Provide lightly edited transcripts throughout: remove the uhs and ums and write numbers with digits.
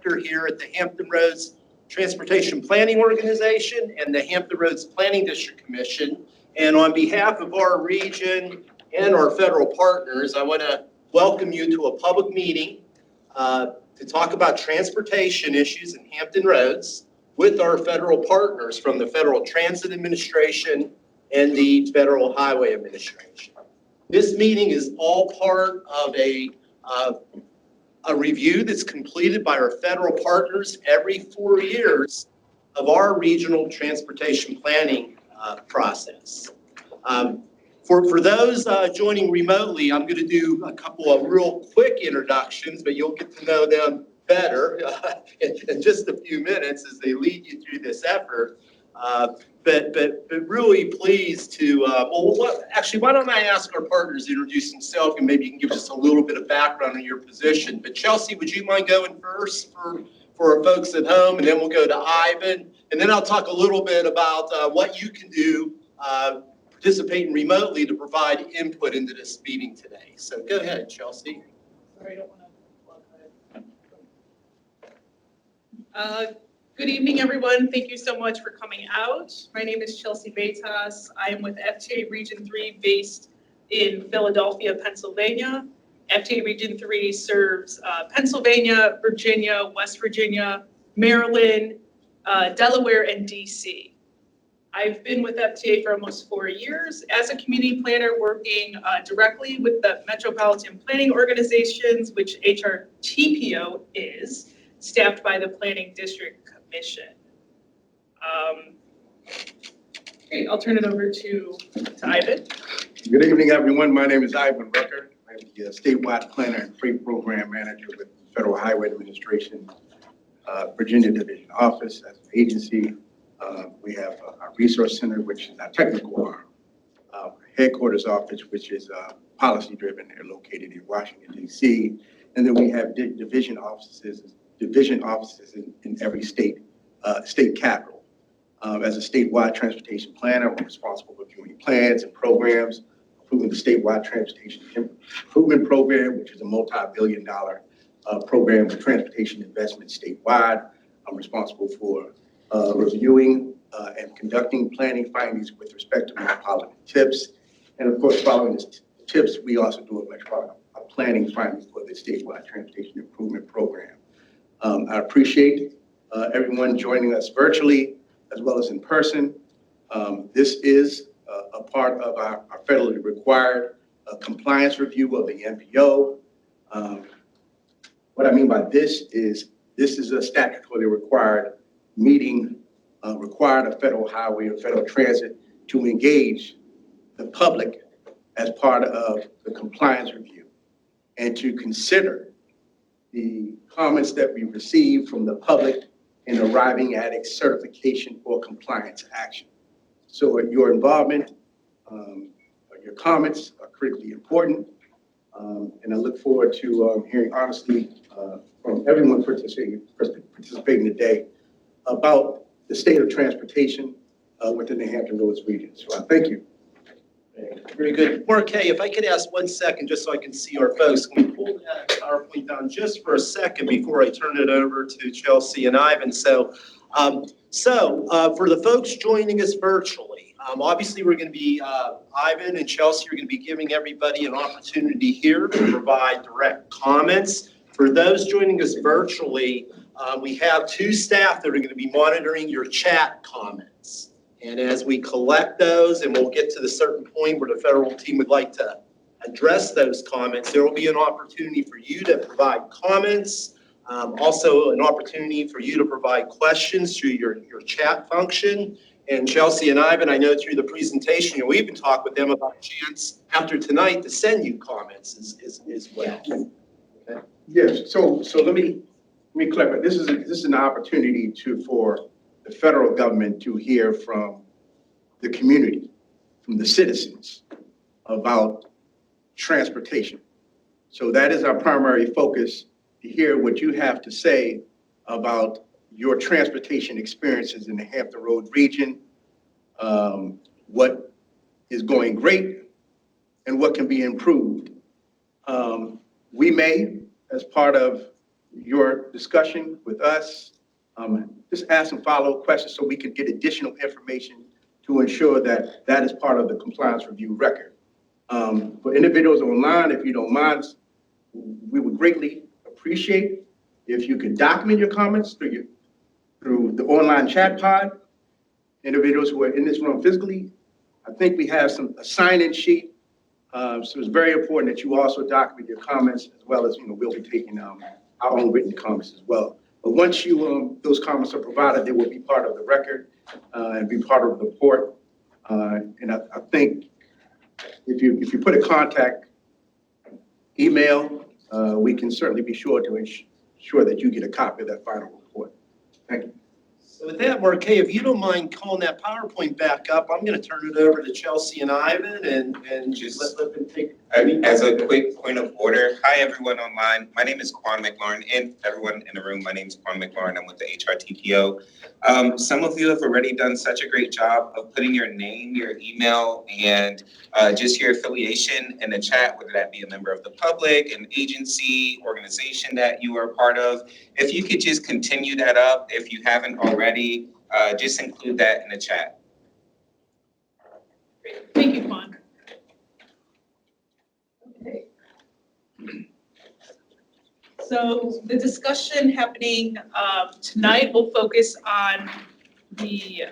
director here at the Hampton Roads Transportation Planning Organization and the Hampton Roads Planning District Commission. And on behalf of our region and our federal partners, I want to welcome you to a public meeting to talk about transportation issues in Hampton Roads with our federal partners from the Federal Transit Administration and the Federal Highway Administration. This meeting is all part of a review that's completed by our federal partners every 4 years of our regional transportation planning process. For those joining remotely, I'm going to do a couple of real quick introductions, but you'll get to know them better in just a few minutes as they lead you through this effort. But really pleased to, actually, why don't I ask our partners to introduce themselves, and maybe you can give us a little bit of background on your position. But Chelsea, would you mind going first for our folks at home, and then we'll go to Ivan, and then I'll talk a little bit about what you can do participating remotely to provide input into this meeting today. So go ahead, Chelsea. Sorry, I don't want to plug. Good evening, everyone. Thank you so much for coming out. My name is Chelsea Betas. I am with FTA Region 3 based in Philadelphia, Pennsylvania. FTA Region 3 serves Pennsylvania, Virginia, West Virginia, Maryland, Delaware, and DC. I've been with FTA for almost 4 years as a community planner working directly with the Metropolitan Planning Organizations, which HRTPO is, staffed by the Planning District Commission. Okay, I'll turn it over to Ivan. Good evening, everyone. My name is Ivan Rucker. I'm the statewide planner and freight program manager with the Federal Highway Administration, Virginia Division Office as an agency. We have our resource center, which is our technical arm, headquarters office, which is policy driven. They're located in Washington, D.C. And then we have division offices in every state capital. As a statewide transportation planner, I'm responsible for reviewing plans and programs, including the statewide transportation improvement program, which is a multi-billion-dollar program for transportation investment statewide. I'm responsible for reviewing and conducting planning findings with respect to metropolitan tips. And of course, following the tips, we also do a metropolitan planning findings for the statewide transportation improvement program. I appreciate everyone joining us virtually as well as in person. This is a part of our federally required compliance review of the MPO. What I mean by this is a statutorily required meeting required of Federal Highway or Federal Transit to engage the public as part of the compliance review and to consider the comments that we receive from the public in arriving at a certification for compliance action. So your involvement, your comments are critically important. And I look forward to hearing honestly from everyone participating today about the state of transportation within the Hampton Roads region. So I thank you. Very good. Mark, hey, if I could ask 1 second, just so I can see our folks, can we pull that PowerPoint down just for a second before I turn it over to Chelsea and Ivan? So for the folks joining us virtually, obviously we're going to be, Ivan and Chelsea are going to be giving everybody an opportunity here to provide direct comments. For those joining us virtually, we have 2 staff that are going to be monitoring your chat comments. And as we collect those, and we'll get to the certain point where the federal team would like to address those comments, there will be an opportunity for you to provide comments, also an opportunity for you to provide questions through your chat function. And Chelsea and Ivan, I know through the presentation, you'll even talk with them about a chance after tonight to send you comments as well. Okay. Yes, so let me clarify. This is an opportunity for the federal government to hear from the community, from the citizens about transportation. So that is our primary focus, to hear what you have to say about your transportation experiences in the Hampton Roads region, what is going great and what can be improved. We may, as part of your discussion with us. Just ask some follow-up questions so we can get additional information to ensure that that is part of the compliance review record. For individuals online, if you don't mind, we would greatly appreciate if you could document your comments through the online chat pod. Individuals who are in this room physically, I think we have a sign-in sheet. So it's very important that you also document your comments, as well as, we'll be taking our own written comments as well. But once those comments are provided, they will be part of the record and be part of the report. And I think if you put a contact email, we can certainly be sure to ensure that you get a copy of that final report. Thank you. So with that, Mark, if you don't mind calling that PowerPoint back up, I'm going to turn it over to Chelsea and Ivan and just let them take. As a quick point of order, hi everyone online. My name is Quan McLaurin, and everyone in the room, my name is Quan McLaurin. I'm with the HRTPO. Some of you have already done such a great job of putting your name, your email, and just your affiliation in the chat, whether that be a member of the public, an agency, organization that you are part of. If you could just continue that up, if you haven't already, just include that in the chat. Great. Thank you, Quan. Okay. So the discussion happening tonight will focus on the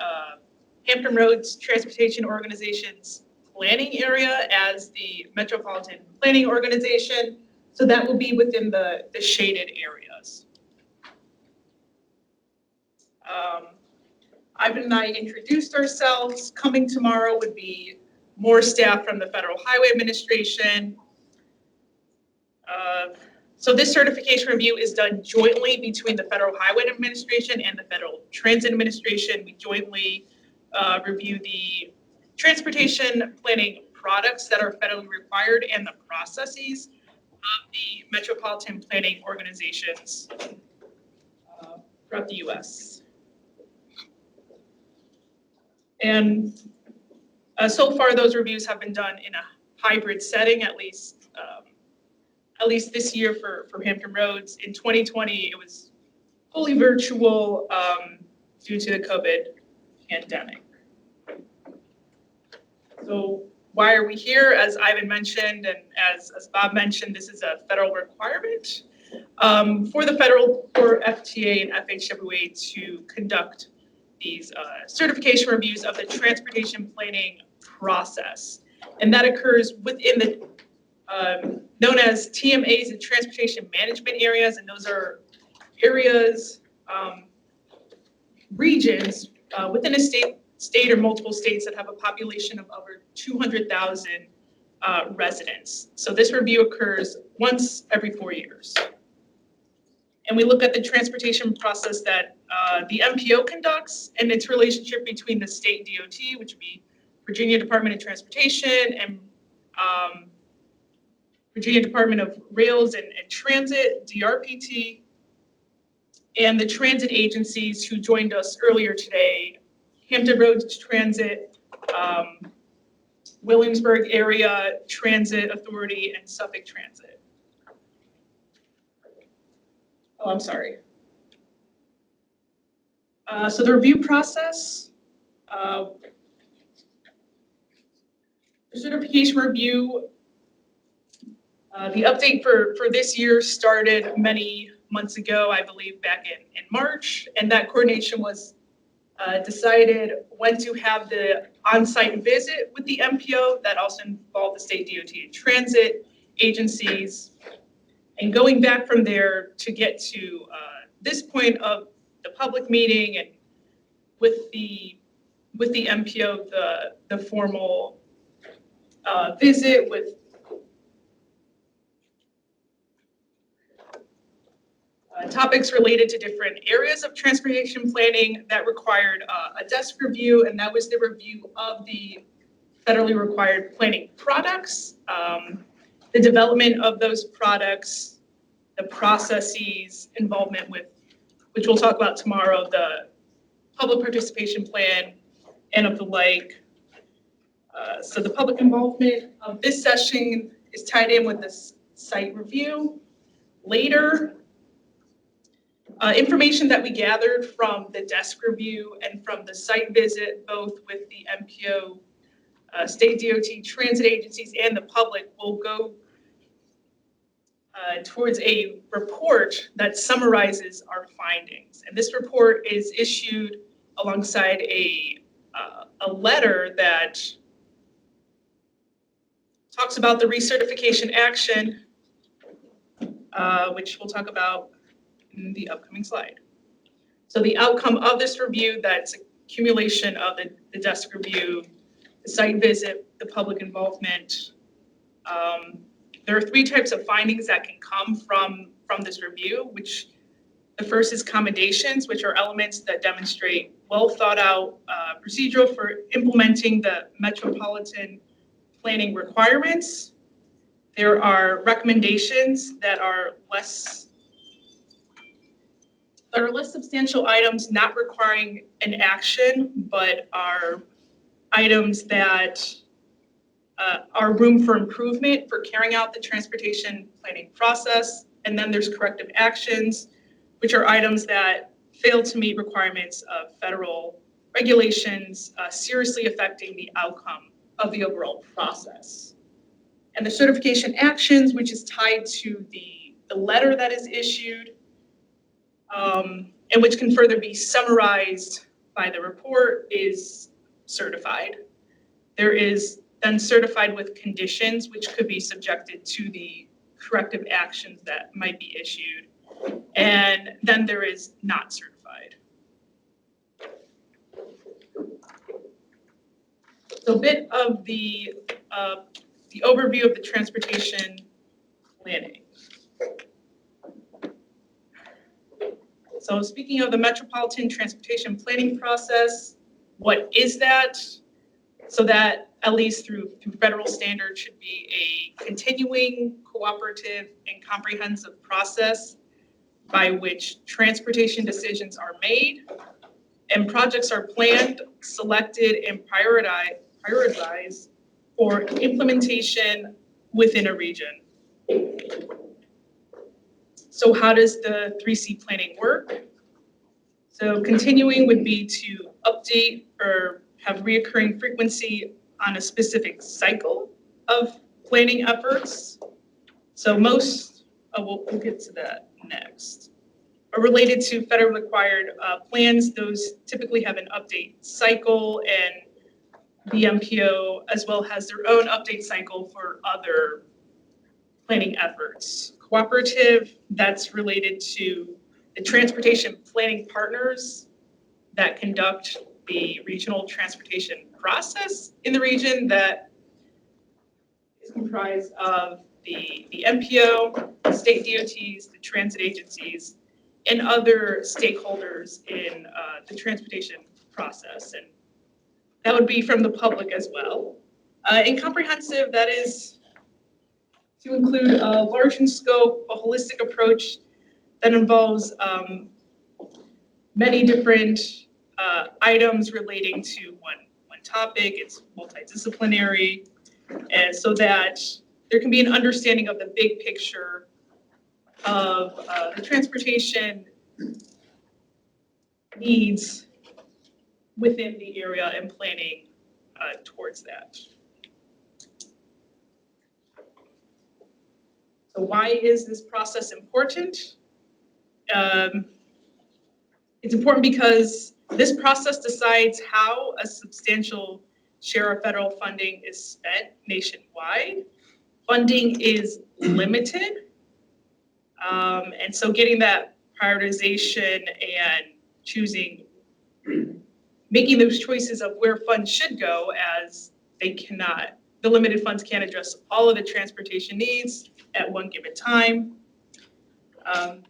Hampton Roads Transportation Organization's planning area as the Metropolitan Planning Organization. So that will be within the shaded areas. Ivan and I introduced ourselves. Coming tomorrow would be more staff from the Federal Highway Administration. So this certification review is done jointly between the Federal Highway Administration and the Federal Transit Administration. We jointly review the transportation planning products that are federally required and the processes of the metropolitan planning organizations throughout the U.S. And so far, those reviews have been done in a hybrid setting, at least this year for Hampton Roads. In 2020, it was fully virtual due to the COVID pandemic. So why are we here? As Ivan mentioned, and as Bob mentioned, this is a federal requirement for FTA and FHWA to conduct these certification reviews of the transportation planning process. And that occurs within the known as TMAs and transportation management areas. And those are areas, regions within a state or multiple states that have a population of over 200,000 residents. So this review occurs once every 4 years. And we look at the transportation process that the MPO conducts and its relationship between the state DOT, which would be Virginia Department of Transportation, and Virginia Department of Rails and Transit, DRPT, and the transit agencies who joined us earlier today, Hampton Roads Transit, Williamsburg Area Transit Authority, and Suffolk Transit. Oh, I'm sorry. So the review process, the certification review, the update for this year started many months ago, I believe back in March, and that coordination was decided when to have the on-site visit with the MPO. That also involved the state DOT and transit agencies. And going back from there to get to this point of the public meeting and with the MPO, the formal visit with topics related to different areas of transportation planning that required a desk review, and that was the review of the federally required planning products, the development of those products, the processes, involvement with, which we'll talk about tomorrow, the public participation plan, and of the like. So the public involvement of this session is tied in with this site review. Later, Information that we gathered from the desk review and from the site visit, both with the MPO, state DOT, transit agencies, and the public, will go towards a report that summarizes our findings. And this report is issued alongside a letter that talks about the recertification action, which we'll talk about in the upcoming slide. So the outcome of this review, that's accumulation of the desk review, the site visit, the public involvement. There are 3 types of findings that can come from this review, which the first is commendations, which are elements that demonstrate well thought out procedural for implementing the metropolitan planning requirements. There are recommendations that are less substantial items not requiring an action, but are items that are room for improvement for carrying out the transportation planning process. And then there's corrective actions, which are items that fail to meet requirements of federal regulations, seriously affecting the outcome of the overall process. And the certification actions, which is tied to the letter that is issued, and which can further be summarized by the report, is certified. There is then certified with conditions, which could be subjected to the corrective actions that might be issued. And then there is not certified. So a bit of the overview of the transportation planning. So speaking of the metropolitan transportation planning process, what is that? So that, at least through federal standards, should be a continuing, cooperative, and comprehensive process by which transportation decisions are made and projects are planned, selected, and prioritized for implementation within a region. So how does the 3C planning work? So continuing would be to update or have reoccurring frequency on a specific cycle of planning efforts. So most, we'll get to that next. Are related to federally required plans, those typically have an update cycle, and the MPO as well has their own update cycle for other planning efforts. Cooperative, that's related to the transportation planning partners that conduct the regional transportation process in the region, that is comprised of the MPO, the state DOTs, the transit agencies, and other stakeholders in the transportation process. And that would be from the public as well. And comprehensive, that is to include a large in scope, a holistic approach that involves many different items relating to one topic. It's multidisciplinary, and so that there can be an understanding of the big picture of the transportation needs within the area and planning towards that. So why is this process important? It's important because this process decides how a substantial share of federal funding is spent nationwide. Funding is limited. And so getting that prioritization and making those choices of where funds should go, as the limited funds can't address all of the transportation needs at one given time. And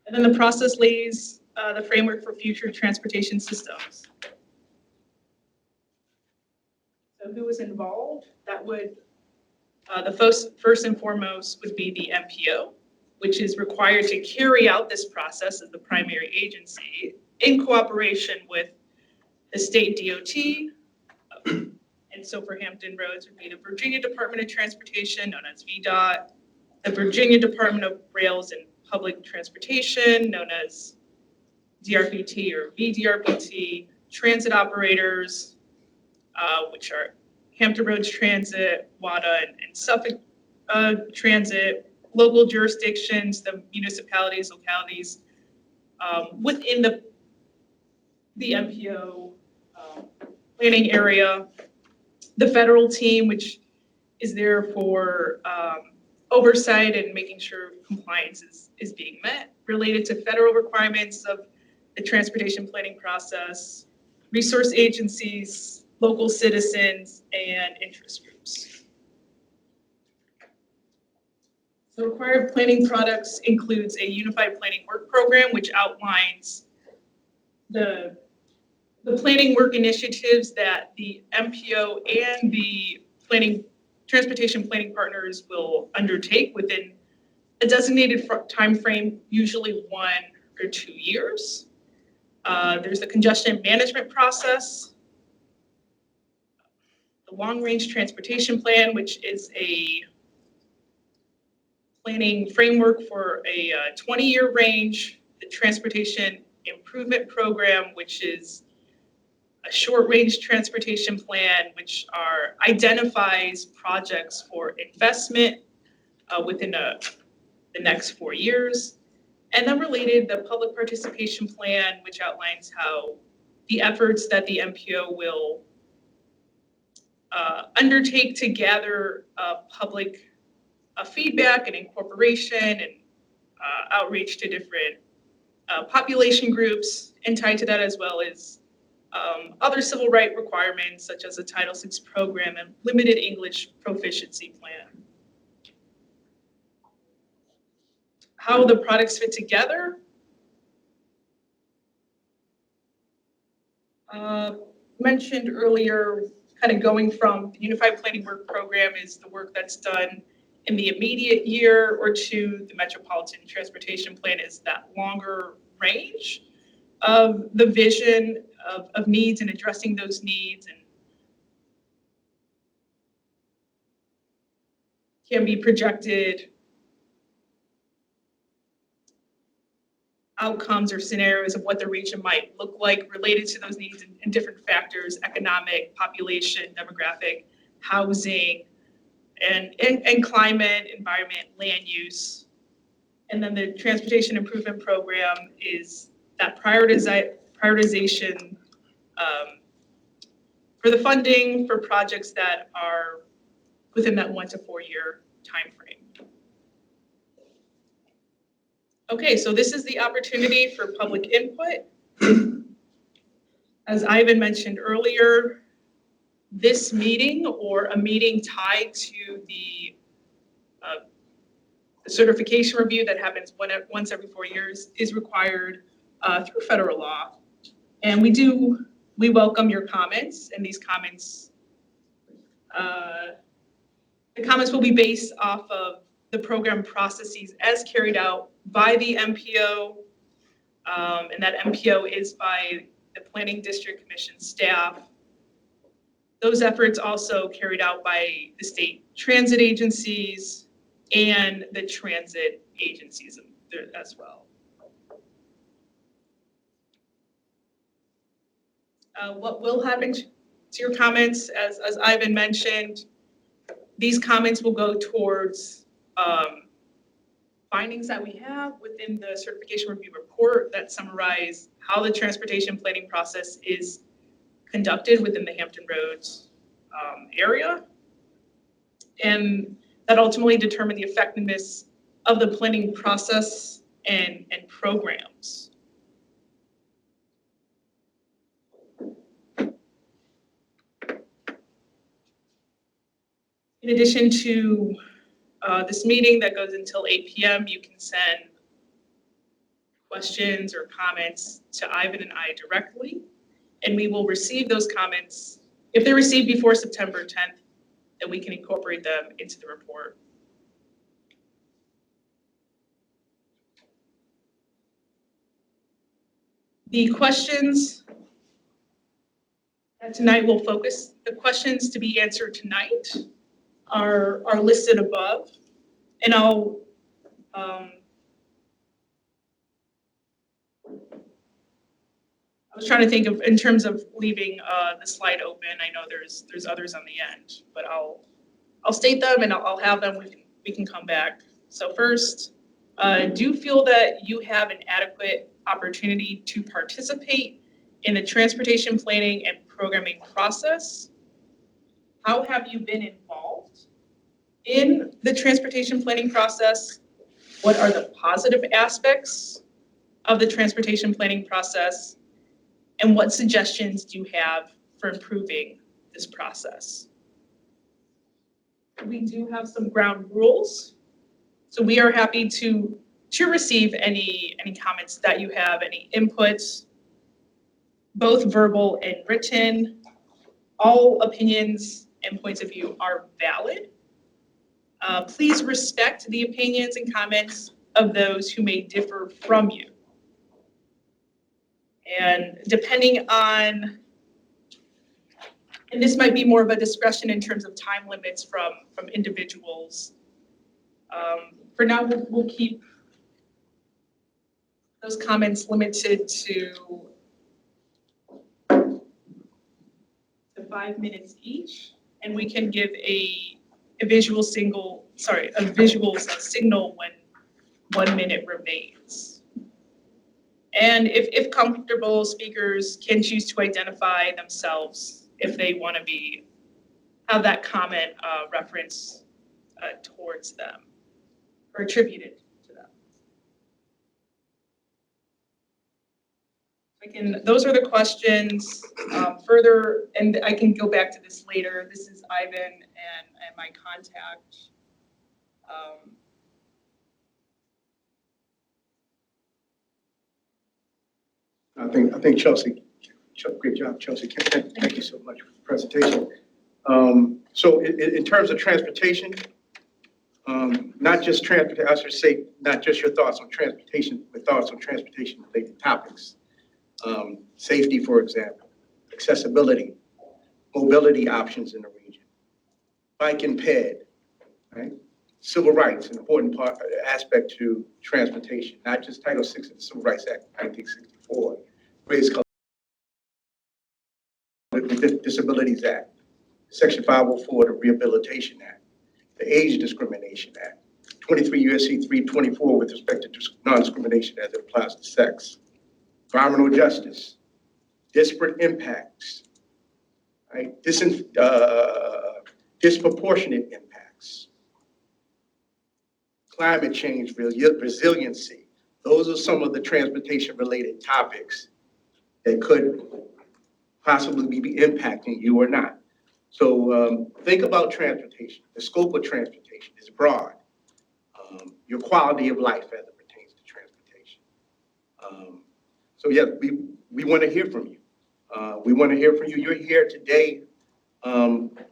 then the process lays the framework for future transportation systems. So who is involved? That would, the first and foremost would be the MPO, which is required to carry out this process as the primary agency in cooperation with the state DOT. And so for Hampton roads would be the Virginia Department of Transportation, known as VDOT, the Virginia Department of Rails and public transportation, known as DRPT or VDRPT, transit operators, which are Hampton Roads Transit, WADA, and Suffolk Transit, local jurisdictions, the municipalities, localities, within the MPO planning area, the federal team, which is there for oversight and making sure compliance is being met related to federal requirements of the transportation planning process, resource agencies, local citizens, and interest groups. The required planning products includes a unified planning work program, which outlines the planning work initiatives that the MPO and the transportation planning partners will undertake within a designated time frame, usually 1 or 2 years. There's the congestion management process, the long-range transportation plan, which is a planning framework for a 20-year range, the transportation improvement program, which is a short-range transportation plan, which identifies projects for investment within the next 4 years. And then related, the public participation plan, which outlines how the efforts that the MPO will undertake to gather public feedback and incorporation and outreach to different population groups, and tied to that as well as other civil rights requirements such as a Title VI program and limited English proficiency plan. How the products fit together. Mentioned earlier, kind of going from the Unified Planning Work Program is the work that's done in the immediate year or two. The Metropolitan Transportation Plan is that longer range of the vision of needs and addressing those needs, and can be projected outcomes or scenarios of what the region might look like related to those needs and different factors: economic, population, demographic, housing, and climate, environment, land use. And then the Transportation Improvement Program is that prioritization for the funding for projects that are within that 1 to 4 year time frame. Okay, so this is the opportunity for public input. As Ivan mentioned earlier, this meeting or a meeting tied to the certification review that happens once every 4 years is required through federal law. And we welcome your comments, and these comments, the comments will be based off of the program processes as carried out by the MPO, and that MPO is by the Planning District Commission staff. Those efforts also carried out by the state transit agencies and the transit agencies as well. What will happen to your comments, as Ivan mentioned, these comments will go towards findings that we have within the certification review report that summarize how the transportation planning process is conducted within the Hampton Roads area, and that ultimately determine the effectiveness of the planning process and programs. In addition to this meeting that goes until 8 p.m., you can send questions or comments to Ivan and I directly, and we will receive those comments. If they're received before September 10th, then we can incorporate them into the report. The questions that tonight will focus, the questions to be answered tonight are listed above, and I'll was trying to think of, in terms of leaving the slide open. I know there's others on the end, but I'll state them and I'll have them. We can come back. So first, do you feel that you have an adequate opportunity to participate in the transportation planning and programming process? How have you been involved in the transportation planning process? What are the positive aspects of the transportation planning process? And what suggestions do you have for improving this process? We do have some ground rules. So we are happy to receive any comments that you have, any inputs, both verbal and written. All opinions and points of view are valid. Please respect the opinions and comments of those who may differ from you. And depending on, and this might be more of a discretion in terms of time limits from individuals. For now, we'll keep those comments limited to 5 minutes each, and we can give a visual signal when 1 minute remains. And if comfortable, speakers can choose to identify themselves if they want to have that comment reference towards them or attributed to them. Those are the questions. Further, and I can go back to this later. This is Ivan and my contact. I think Chelsea, great job, Chelsea. Thank you so much for the presentation. So in terms of transportation, not just transportation, I should say, not just your thoughts on transportation, but thoughts on transportation related topics. Safety, for example, accessibility, mobility options in the region, bike and ped, right? Civil rights, an important aspect to transportation, not just Title VI of the Civil Rights Act of 1964, Race, Color, the Disabilities Act, Section 504, the Rehabilitation Act, the Age Discrimination Act, 23 U.S.C. 324 with respect to non-discrimination as it applies to sex, environmental justice, disparate impacts, right? Disproportionate impacts, climate change, resiliency. Those are some of the transportation-related topics that could possibly be impacting you or not. So think about transportation. The scope of transportation is broad. Your quality of life as it pertains to transportation. So yeah, we want to hear from you. We want to hear from you. You're here today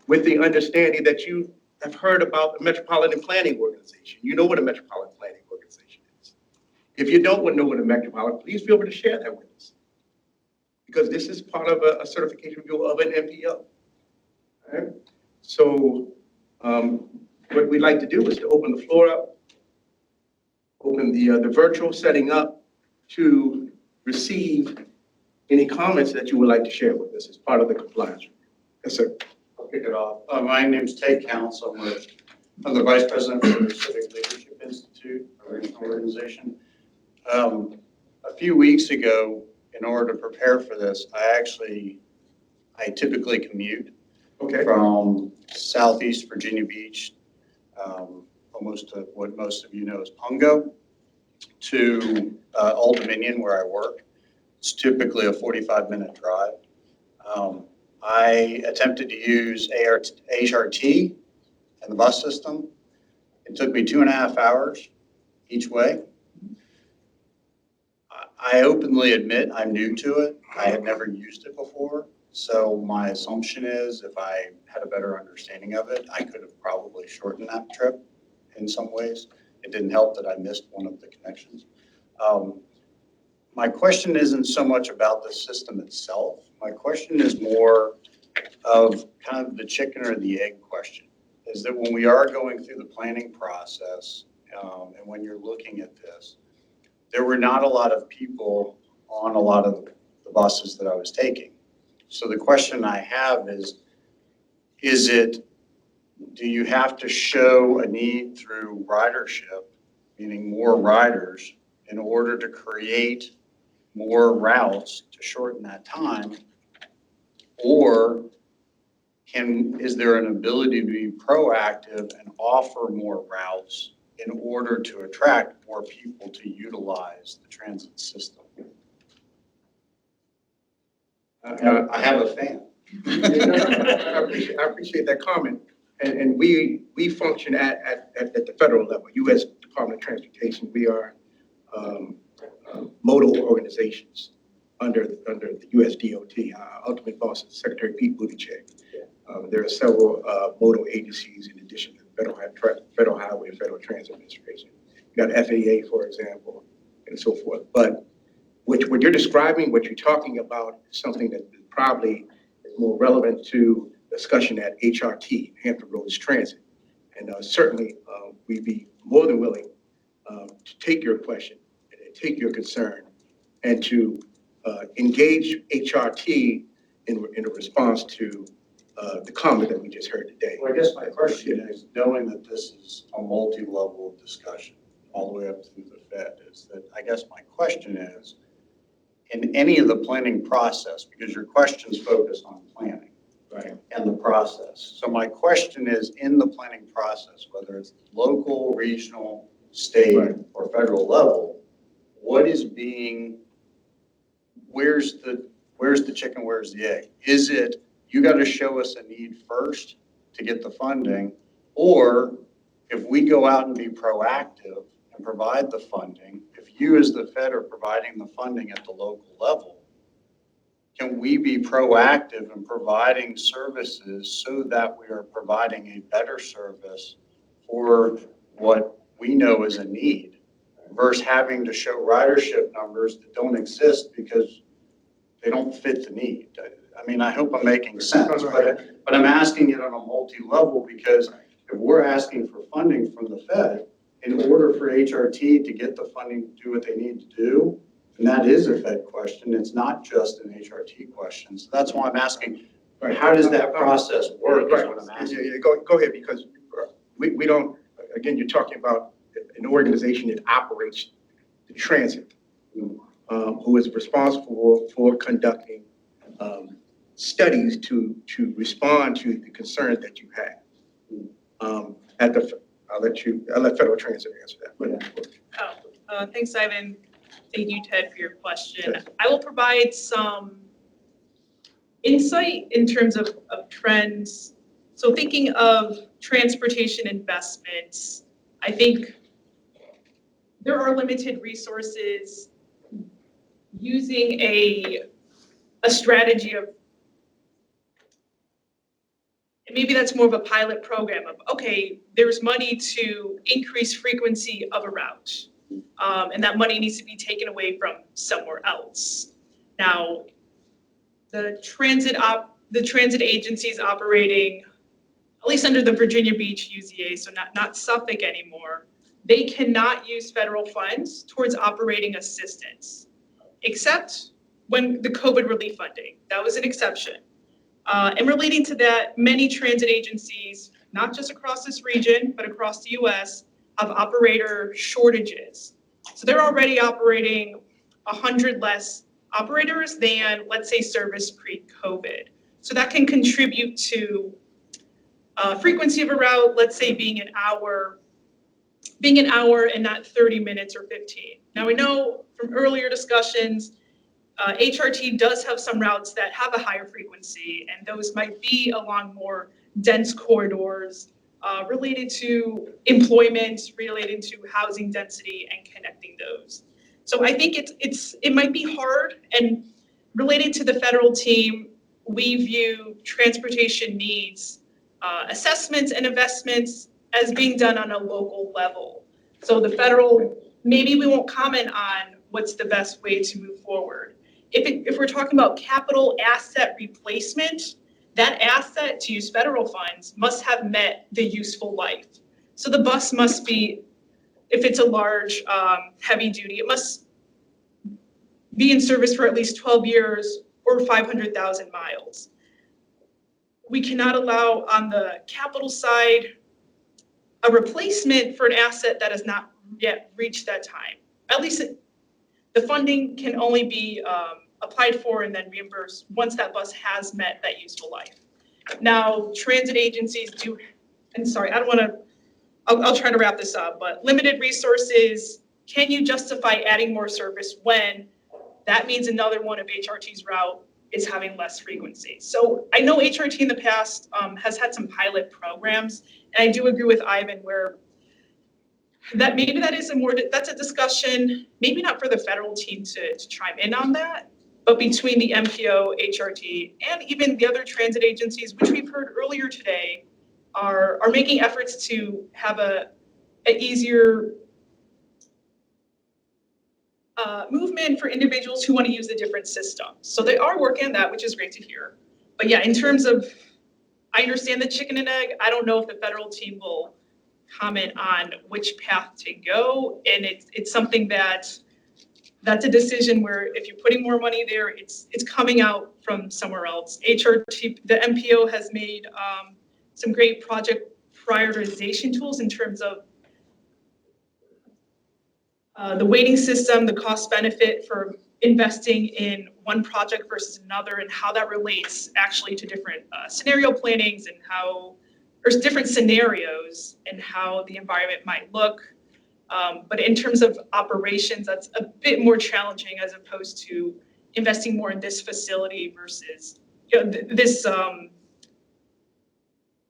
with the understanding that you have heard about the Metropolitan Planning Organization. You know what a Metropolitan Planning Organization is. If you don't know what a Metropolitan, please feel free to share that with us. Because this is part of a certification review of an MPO. All right? So what we'd like to do is to open the floor up, open the virtual setting up to receive any comments that you would like to share with us as part of the compliance review. Yes, sir. I'll kick it off. My name's Tate Council. I'm the Vice President for the Civic Leadership Institute, our organization. A few weeks ago, in order to prepare for this, I typically commute from Southeast Virginia Beach, almost to what most of you know is Pungo, to Old Dominion, where I work. It's typically a 45-minute drive. I attempted to use HRT and the bus system. It took me 2.5 hours each way. I openly admit I'm new to it. I had never used it before. So my assumption is if I had a better understanding of it, I could have probably shortened that trip in some ways. It didn't help that I missed one of the connections. My question isn't so much about the system itself. My question is more of kind of the chicken or the egg question. Is that when we are going through the planning process and when you're looking at this, there were not a lot of people on a lot of the buses that I was taking. So the question I have is do you have to show a need through ridership, meaning more riders, in order to create more routes to shorten that time? Or is there an ability to be proactive and offer more routes in order to attract more people to utilize the transit system? I have a fan. I appreciate that comment. And we function at the federal level, U.S. Department of Transportation. We are modal organizations under the U.S. DOT. Our ultimate boss is Secretary Pete Buttigieg. There are several modal agencies in addition to the Federal Highway and Federal Transit Administration. You got FAA, for example, and so forth. But what you're describing, what you're talking about, is something that probably is more relevant to discussion at HRT, Hampton Roads Transit. And certainly, we'd be more than willing to take your question and take your concern and to engage HRT in a response to the comment that we just heard today. Well, I guess my question is, knowing that this is a multi-level discussion all the way up through the Fed, is that I guess my question is, in any of the planning process, because your question's focused on planning, Right. and the process. So my question is, in the planning process, whether it's local, regional, state, Right. or federal level, what is being, where's the chicken, where's the egg? Is it, you got to show us a need first to get the funding, or if we go out and be proactive and provide the funding, if you as the Fed are providing the funding at the local level, can we be proactive in providing services so that we are providing a better service for what we know is a need versus having to show ridership numbers that don't exist because they don't fit the need? I mean, I hope I'm making sense, but I'm asking it on a multi-level because if we're asking for funding from the Fed, in order for HRT to get the funding to do what they need to do, and that is a Fed question, it's not just an HRT question. So that's why I'm asking, how does that process work is what I'm asking. Yeah, go ahead, because we don't, again, you're talking about an organization that operates the transit, who is responsible for conducting studies to respond to the concerns that you have. I'll let Federal Transit answer that. Thanks, Ivan. Thank you, Ted, for your question. Yes. I will provide some insight in terms of trends. So thinking of transportation investments, I think there are limited resources. Using a strategy of, and maybe that's more of a pilot program of, okay, there's money to increase frequency of a route. And that money needs to be taken away from somewhere else. Now, the transit agencies operating, at least under the Virginia Beach UZA, so not Suffolk anymore, they cannot use federal funds towards operating assistance, except when the COVID relief funding, that was an exception. And relating to that, many transit agencies, not just across this region, but across the US, have operator shortages. So they're already operating 100 less operators than, let's say, service pre-COVID. So that can contribute to frequency of a route, let's say being an hour and not 30 minutes or 15. Now we know from earlier discussions, HRT does have some routes that have a higher frequency, and those might be along more dense corridors related to employment, related to housing density, and connecting those. So I think it might be hard, and related to the federal team, we view transportation needs assessments and investments as being done on a local level. So the federal, maybe we won't comment on what's the best way to move forward. If we're talking about capital asset replacement, that asset, to use federal funds, must have met the useful life. So the bus must be, if it's a large heavy duty, it must be in service for at least 12 years or 500,000 miles. We cannot allow on the capital side a replacement for an asset that has not yet reached that time. At least the funding can only be applied for and then reimbursed once that bus has met that useful life. Now, transit agencies do, and sorry, I don't want to, I'll try to wrap this up, but limited resources, can you justify adding more service when that means another one of HRT's route is having less frequency? So I know HRT in the past has had some pilot programs, and I do agree with Ivan where that maybe that is that's a discussion, maybe not for the federal team to chime in on that, but between the MPO, HRT, and even the other transit agencies, which we've heard earlier today, are making efforts to have an easier movement for individuals who want to use the different systems. So they are working on that, which is great to hear. But yeah, in terms of, I understand the chicken and egg. I don't know if the federal team will comment on which path to go. And it's something that's a decision where if you're putting more money there, it's coming out from somewhere else. HRT, the MPO has made some great project prioritization tools in terms of the weighting system, the cost benefit for investing in one project versus another, and how that relates actually to different scenario plannings and how there's different scenarios and how the environment might look. But in terms of operations, that's a bit more challenging as opposed to investing more in this facility versus this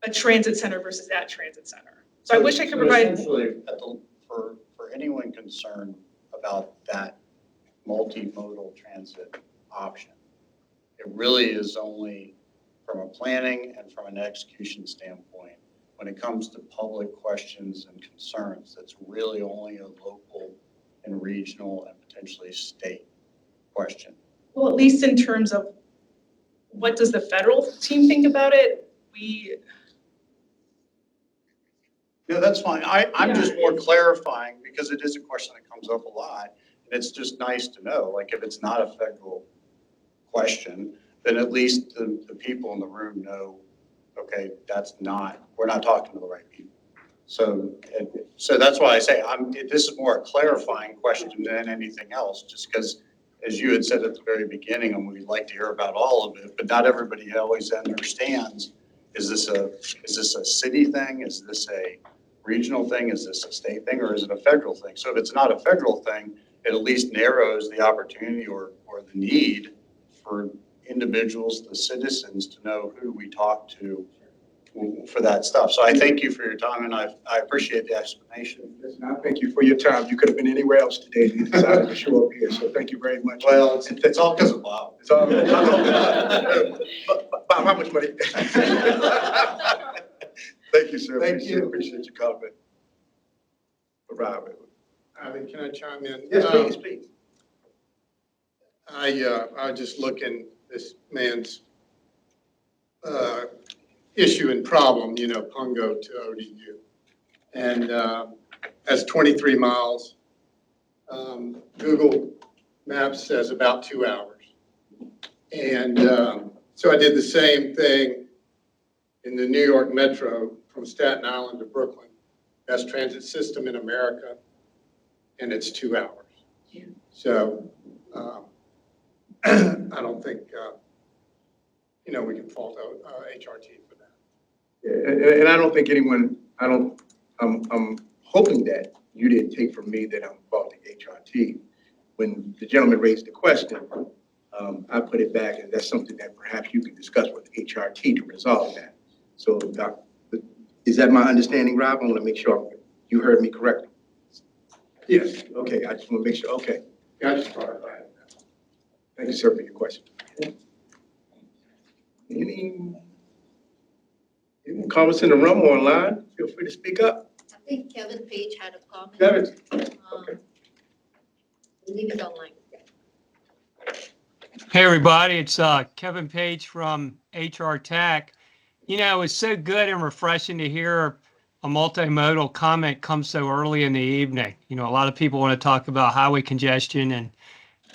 a transit center versus that transit center. So I wish I could provide. Essentially, for anyone concerned about that multimodal transit option, it really is only from a planning and from an execution standpoint. When it comes to public questions and concerns, that's really only a local and regional and potentially state question. Well, at least in terms of what does the federal team think about it? Yeah, that's fine. I'm just more clarifying because it is a question that comes up a lot. And it's just nice to know, like if it's not a federal question, then at least the people in the room know, okay, we're not talking to the right people. So that's why I say this is more a clarifying question than anything else, just because, as you had said at the very beginning, and we'd like to hear about all of it, but not everybody always understands, is this a city thing? Is this a regional thing? Is this a state thing? Or is it a federal thing? So if it's not a federal thing, it at least narrows the opportunity or the need for individuals, the citizens, to know who we talk to for that stuff. So I thank you for your time, and I appreciate the explanation. Listen, I thank you for your time. You could have been anywhere else today. You decided to show up here, so thank you very much. Well, it's all because of Bob. It's all, Bob, how much money? Thank you, sir. Thank you. Appreciate your comment. Robert. Ivan, can I chime in? Yes, please, please. I was just looking this man's issue and problem, Pungo to ODU. And that's 23 miles. Google Maps says about 2 hours. And so I did the same thing in the New York Metro from Staten Island to Brooklyn. Best transit system in America, and it's 2 hours. Yeah. So I don't think, we can fault HRT for that. Yeah, and I don't think I'm hoping that you didn't take from me that I'm faulting HRT. When the gentleman raised the question, I put it back, and that's something that perhaps you can discuss with HRT to resolve that. So is that my understanding, Rob? I want to make sure you heard me correctly. Yes. Okay, I just want to make sure, okay. I just clarified it. Thank you, sir, for your question. Any comments in the room or online? Feel free to speak up. I think Kevin Page had a comment. Kevin? Okay. Leave it online. Hey, everybody, it's Kevin Page from HR Tech. It's so good and refreshing to hear a multimodal comment come so early in the evening. A lot of people want to talk about highway congestion and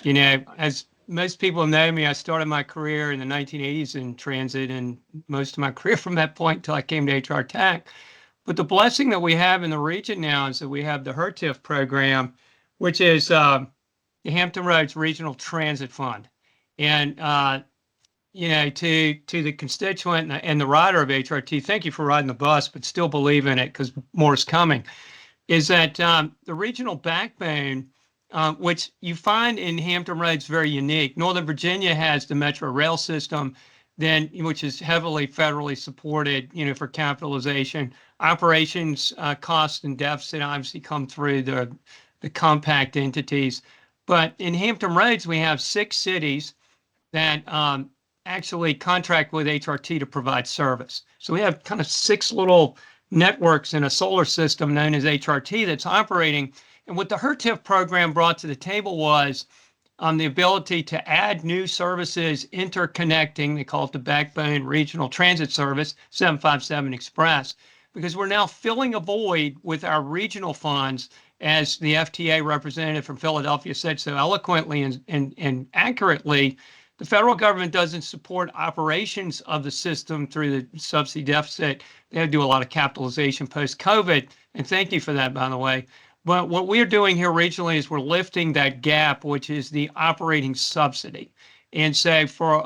You know, as most people know me, I started my career in the 1980s in transit and most of my career from that point until I came to HR Tech. But the blessing that we have in the region now is that we have the HRTPO program, which is the Hampton Roads Regional Transit Fund. And, you know, to the constituent and the rider of HRT, thank you for riding the bus, but still believe in it because more is coming, is that the regional backbone, which you find in Hampton Roads very unique. Northern Virginia has the Metro Rail system, then which is heavily federally supported, you know, for capitalization. Operations cost and deficit obviously come through the compact entities. But in Hampton Roads, we have 6 cities that actually contract with HRT to provide service. So we have kind of 6 little networks in a solar system known as HRT that's operating. And what the HRTPO program brought to the table was the ability to add new services interconnecting, they call it the Backbone Regional Transit Service, 757 Express, because we're now filling a void with our regional funds, as the FTA representative from Philadelphia said so eloquently and accurately. The federal government doesn't support operations of the system through the subsidy deficit. They have to do a lot of capitalization post-COVID, and thank you for that, by the way. But what we're doing here regionally is we're lifting that gap, which is the operating subsidy. And so for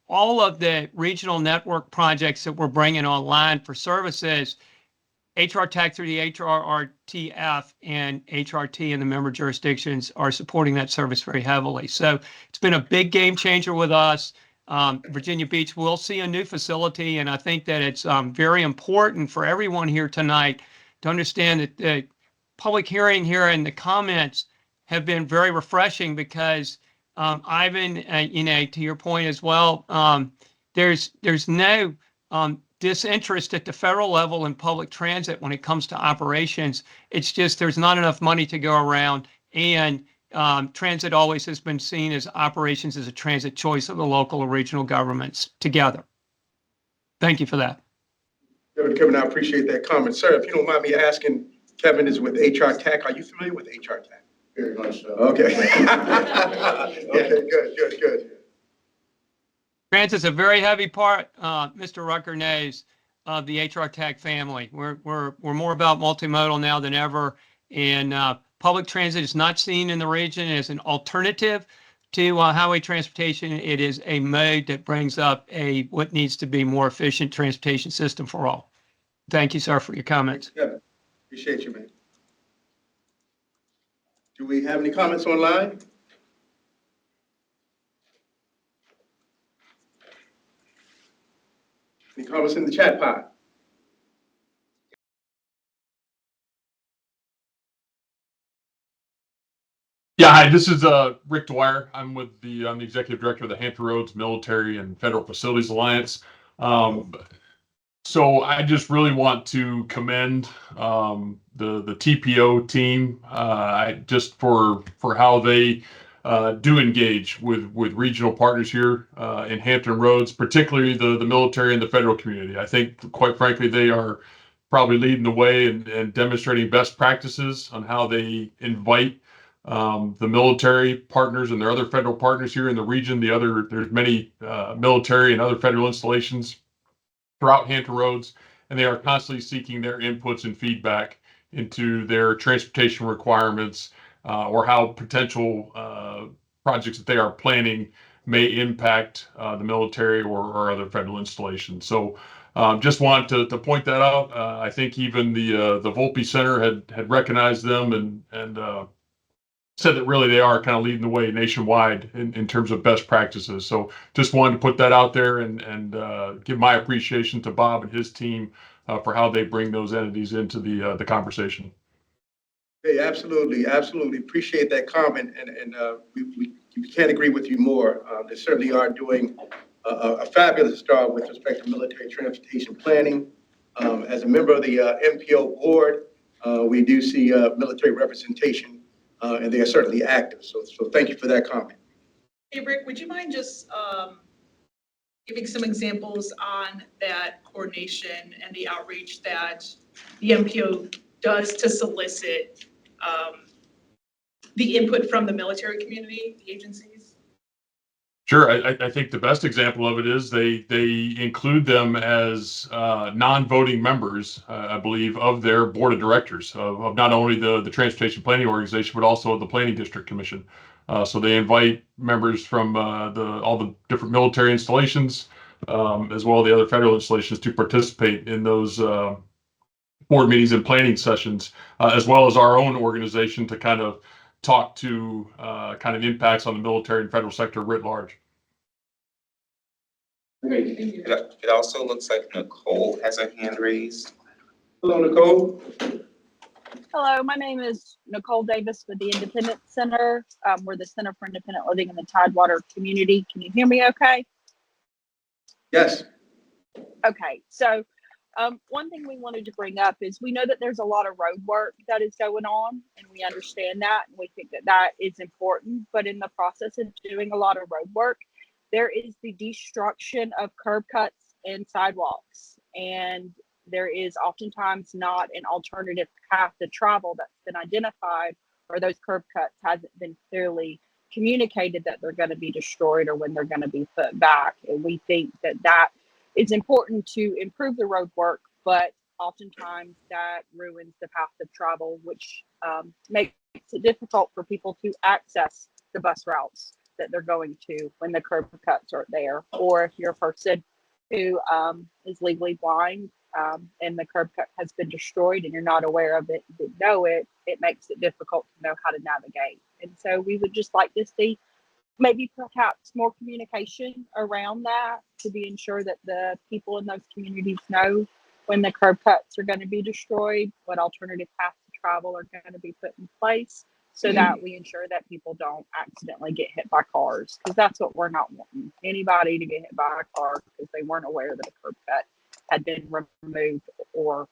all of the regional network projects that we're bringing online for services, HR Tech through the HRTF and HRT and the member jurisdictions are supporting that service very heavily. So it's been a big game changer with us. Virginia Beach will see a new facility, and I think that it's very important for everyone here tonight to understand that the public hearing here and the comments have been very refreshing because Ivan, you know, to your point as well, there's no disinterest at the federal level in public transit when it comes to operations. It's just there's not enough money to go around, and transit always has been seen as operations as a transit choice of the local or regional governments together. Thank you for that. Kevin, I appreciate that comment. Sir, if you don't mind me asking, Kevin is with HR Tech. Are you familiar with HR Tech? Very much so. Okay. Okay, good. Transit's a very heavy part, Mr. Rucker knows, of the HR Tech family. We're more about multimodal now than ever, and public transit is not seen in the region as an alternative to highway transportation. It is a mode that brings up what needs to be more efficient transportation system for all. Thank you, sir, for your comments. Kevin, appreciate you, man. Do we have any comments online? Any comments in the chat pod? Yeah, hi, this is Rick Dwyer. I'm the executive director of the Hampton Roads Military and Federal Facilities Alliance. So I just really want to commend the TPO team just for how they do engage with regional partners here in Hampton Roads, particularly the military and the federal community. I think, quite frankly, they are probably leading the way and demonstrating best practices on how they invite the military partners and their other federal partners here in the region. There's many military and other federal installations throughout Hampton Roads, and they are constantly seeking their inputs and feedback into their transportation requirements or how potential projects that they are planning may impact the military or other federal installations. So just want to point that out. I think even the Volpe Center had recognized them and said that really they are kind of leading the way nationwide in terms of best practices. So just wanted to put that out there and give my appreciation to Bob and his team for how they bring those entities into the conversation. Hey, absolutely. Appreciate that comment, and we can't agree with you more. They certainly are doing a fabulous job with respect to military transportation planning. As a member of the MPO board, we do see military representation. And they are certainly active. So thank you for that comment. Hey, Rick, would you mind just giving some examples on that coordination and the outreach that the MPO does to solicit the input from the military community, the agencies? Sure. I think the best example of it is they include them as non-voting members, I believe, of their board of directors of not only the Transportation Planning Organization, but also of the Planning District Commission. So they invite members from all the different military installations, as well as the other federal installations, to participate in those board meetings and planning sessions, as well as our own organization to kind of talk to kind of impacts on the military and federal sector writ large. Great, thank you. It also looks like Nicole has a hand raised. Hello, Nicole. Hello, my name is Nicole Davis with the Independent Center. We're the Center for Independent Living in the Tidewater community. Can you hear me okay? Yes. Okay, so one thing we wanted to bring up is we know that there's a lot of road work that is going on, and we understand that, and we think that that is important. But in the process of doing a lot of road work, there is the destruction of curb cuts and sidewalks, and there is oftentimes not an alternative path to travel that's been identified, or those curb cuts hasn't been clearly communicated that they're going to be destroyed or when they're going to be put back. And we think that that is important to improve the road work, but oftentimes that ruins the path of travel, which makes it difficult for people to access the bus routes that they're going to when the curb cuts are there. Or if you're a person who is legally blind and the curb cut has been destroyed and you're not aware of it, didn't know it, it makes it difficult to know how to navigate. And so we would just like to see maybe perhaps more communication around that to be ensure that the people in those communities know when the curb cuts are going to be destroyed, what alternative paths to travel are going to be put in place, so that we ensure that people don't accidentally get hit by cars, because that's what we're not wanting. Anybody to get hit by a car because they weren't aware that a curb cut had been removed or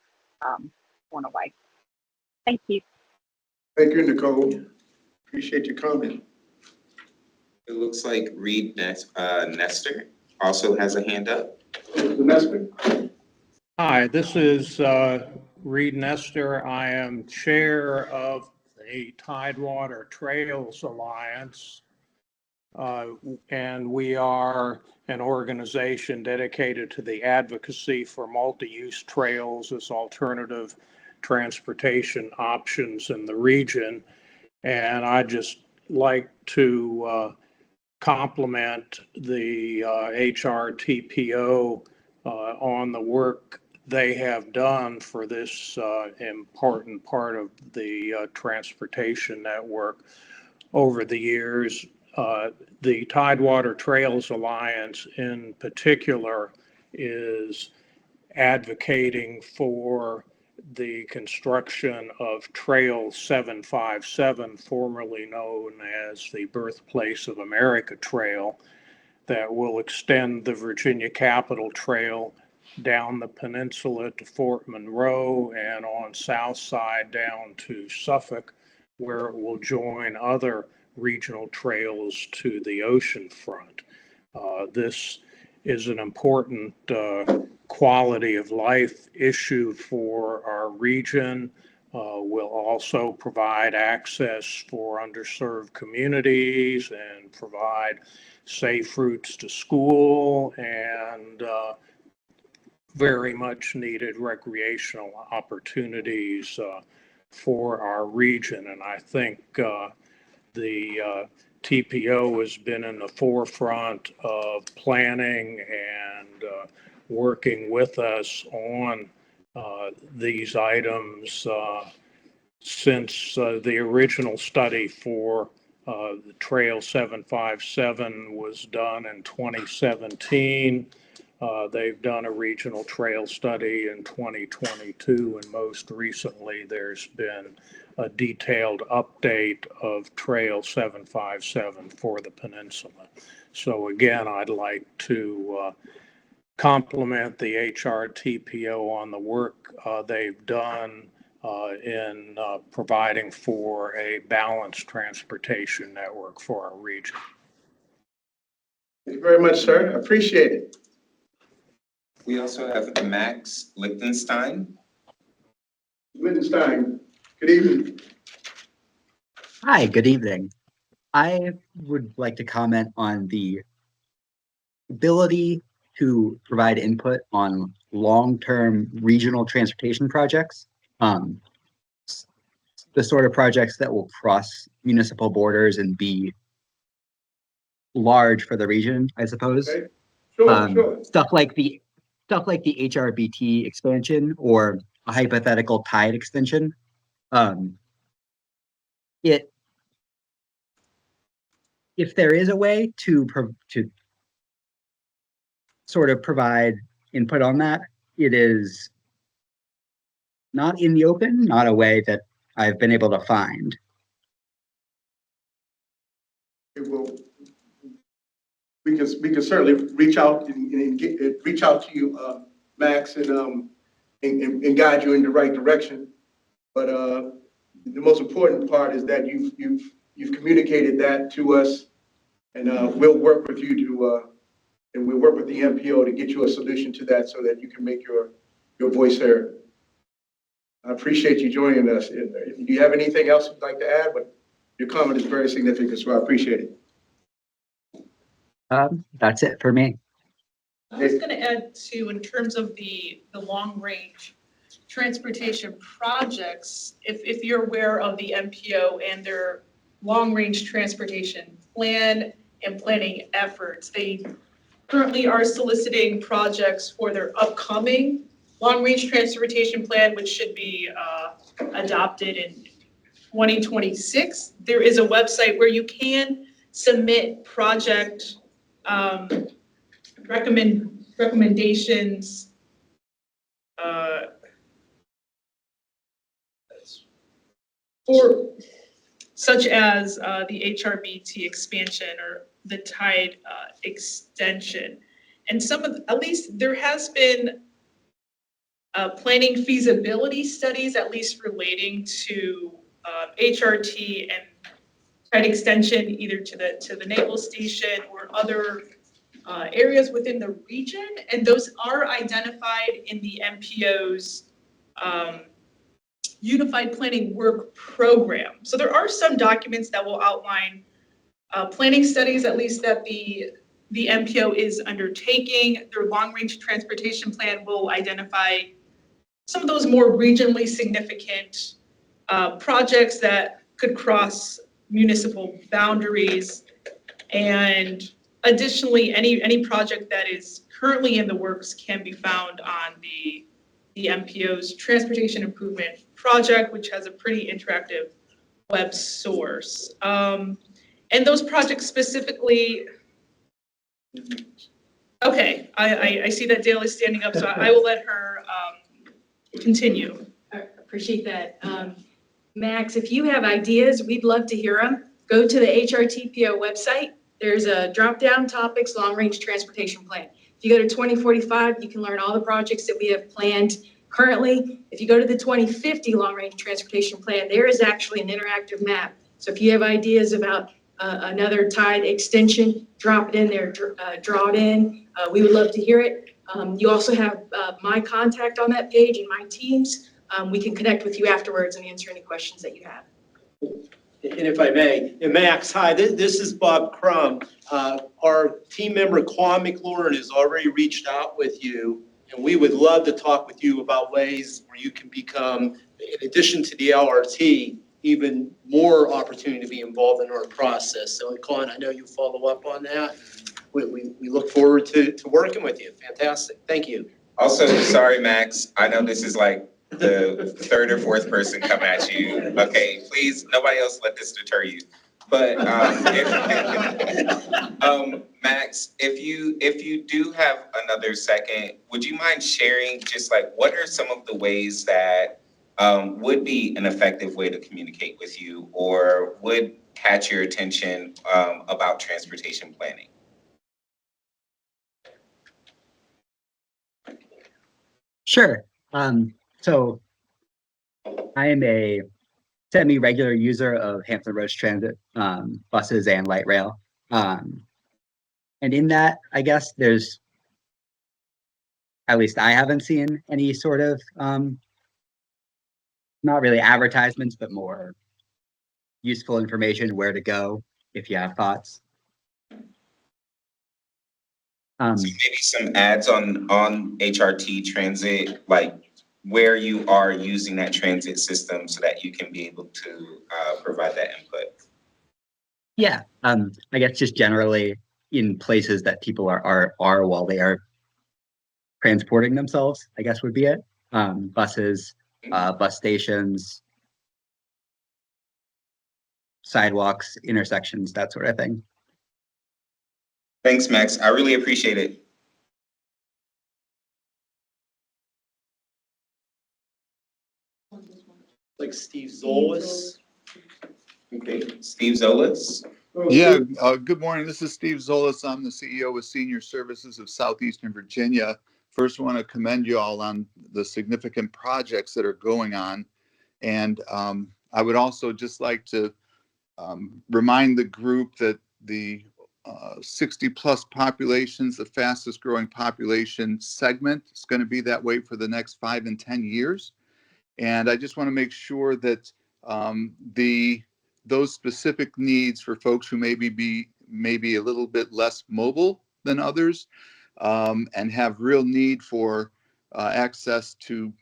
torn away. Thank you. Thank you, Nicole. Appreciate your comment. It looks like Reed Nestor also has a hand up. Mr. Nestor? Hi, this is Reed Nestor. I am chair of the Tidewater Trails Alliance, and we are an organization dedicated to the advocacy for multi-use trails as alternative transportation options in the region. And I just like to compliment the HRTPO on the work they have done for this important part of the transportation network over the years. The Tidewater Trails Alliance in particular is advocating for the construction of Trail 757, formerly known as the Birthplace of America Trail, that will extend the Virginia Capitol Trail down the peninsula to Fort Monroe and on south side down to Suffolk, where it will join other regional trails to the ocean front. This is an important quality of life issue for our region. Will also provide access for underserved communities and provide safe routes to school and very much needed recreational opportunities for our region. And I think the TPO has been in the forefront of planning and working with us on these items since the original study for the Trail 757 was done in 2017. They've done a regional trail study in 2022, and most recently there's been a detailed update of Trail 757 for the peninsula. So again, I'd like to compliment the HRTPO on the work they've done in providing for a balanced transportation network for our region. Thank you very much, sir. I appreciate it. We also have Max Lichtenstein. Lichtenstein, good evening. Hi, good evening. I would like to comment on the ability to provide input on long-term regional transportation projects. Um, s- the sort of projects that will cross municipal borders and be large for the region, I suppose. Okay, sure. Stuff like the HRBT expansion or a hypothetical tide extension. Um, it if there is a way to sort of provide input on that, it is not in the open, not a way that I've been able to find. It will, we can certainly reach out and reach out to you, Max, and guide you in the right direction. But the most important part is that you've communicated that to us, and we'll work with you and we'll work with the MPO to get you a solution to that so that you can make your voice heard. I appreciate you joining us. Do you have anything else you'd like to add? But your comment is very significant, so I appreciate it. That's it for me. I was going to add too, in terms of the long-range transportation projects, if you're aware of the MPO and their long-range transportation plan and planning efforts, they currently are soliciting projects for their upcoming long-range transportation plan, which should be adopted in 2026. There is a website where you can submit project recommendations for such as the HRBT expansion or the tide extension. And some of, at least there has been planning feasibility studies, at least relating to HRT and tide extension, either to the naval station or other areas within the region, and those are identified in the MPO's Unified Planning Work Program. So there are some documents that will outline planning studies, at least that the MPO is undertaking. Their long-range transportation plan will identify some of those more regionally significant projects that could cross municipal boundaries. And additionally, any project that is currently in the works can be found on the MPO's Transportation Improvement Project, which has a pretty interactive web source. And those projects specifically, okay, I see that Dale is standing up, so I will let her continue. I appreciate that. Max, if you have ideas, we'd love to hear them. Go to the HRTPO website. There's a drop-down topics, long-range transportation plan. If you go to 2045, you can learn all the projects that we have planned currently. If you go to the 2050 long-range transportation plan, there is actually an interactive map. So if you have ideas about another tide extension, drop it in there, draw it in. We would love to hear it. You also have my contact on that page and my team's. We can connect with you afterwards and answer any questions that you have. And if I may, and Max, hi, this is Bob Crum. Our team member Quan McLaurin has already reached out with you, and we would love to talk with you about ways where you can become, in addition to the LRT, even more opportunity to be involved in our process. So Quan, I know you follow up on that. We look forward to working with you. Fantastic. Thank you. Also, sorry, Max, I know this is like the third or fourth person come at you. Okay, please, nobody else let this deter you. But Max, if you do have another second, would you mind sharing just like what are some of the ways that would be an effective way to communicate with you or would catch your attention about transportation planning? Sure. So I am a semi-regular user of Hampton Roads Transit buses and light rail. And in that, I guess there's, at least I haven't seen any sort of, not really advertisements, but more useful information, where to go, if you have thoughts. So maybe some ads on HRT Transit, like where you are using that transit system so that you can be able to provide that input. Yeah, I guess just generally in places that people are while they are transporting themselves, I guess would be it. Buses, bus stations, sidewalks, intersections, that sort of thing. Thanks, Max. I really appreciate it. Like Steve Zolis. Okay, Steve Zolis. Yeah, good morning. This is Steve Zolis. I'm the CEO of Senior Services of Southeastern Virginia. First, I want to commend you all on the significant projects that are going on. And I would also just like to remind the group that the 60 plus populations, the fastest growing population segment, is going to be that way for the next 5 and 10 years. And I just want to make sure that those specific needs for folks who maybe a little bit less mobile than others and have real need for access to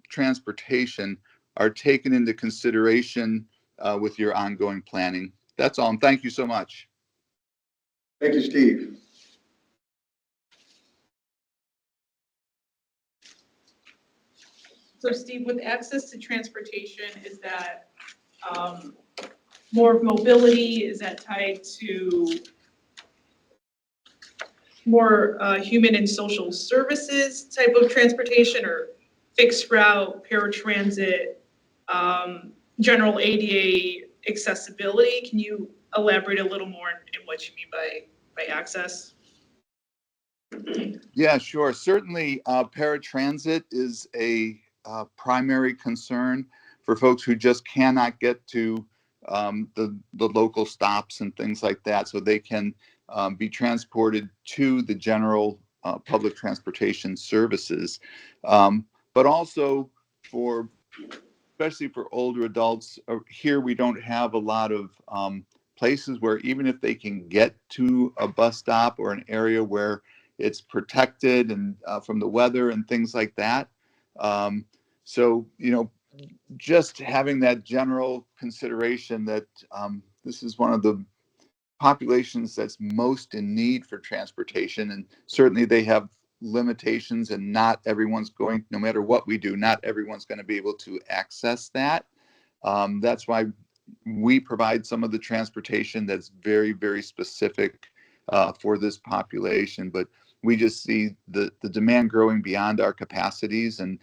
transportation are taken into consideration with your ongoing planning. That's all, and thank you so much. Thank you, Steve. So Steve, with access to transportation, is that more of mobility? Is that tied to more human and social services type of transportation, or fixed route, paratransit, general ADA accessibility? Can you elaborate a little more in what you mean by access? Yeah, sure. Certainly, paratransit is a primary concern for folks who just cannot get to the local stops and things like that, so they can be transported to the general public transportation services. But also especially for older adults, here we don't have a lot of places where even if they can get to a bus stop or an area where it's protected and from the weather and things like that. So, just having that general consideration that this is one of the populations that's most in need for transportation, and certainly they have limitations, and not everyone's going, no matter what we do, not everyone's going to be able to access that. That's why we provide some of the transportation that's very, very specific for this population. But we just see the demand growing beyond our capacities, and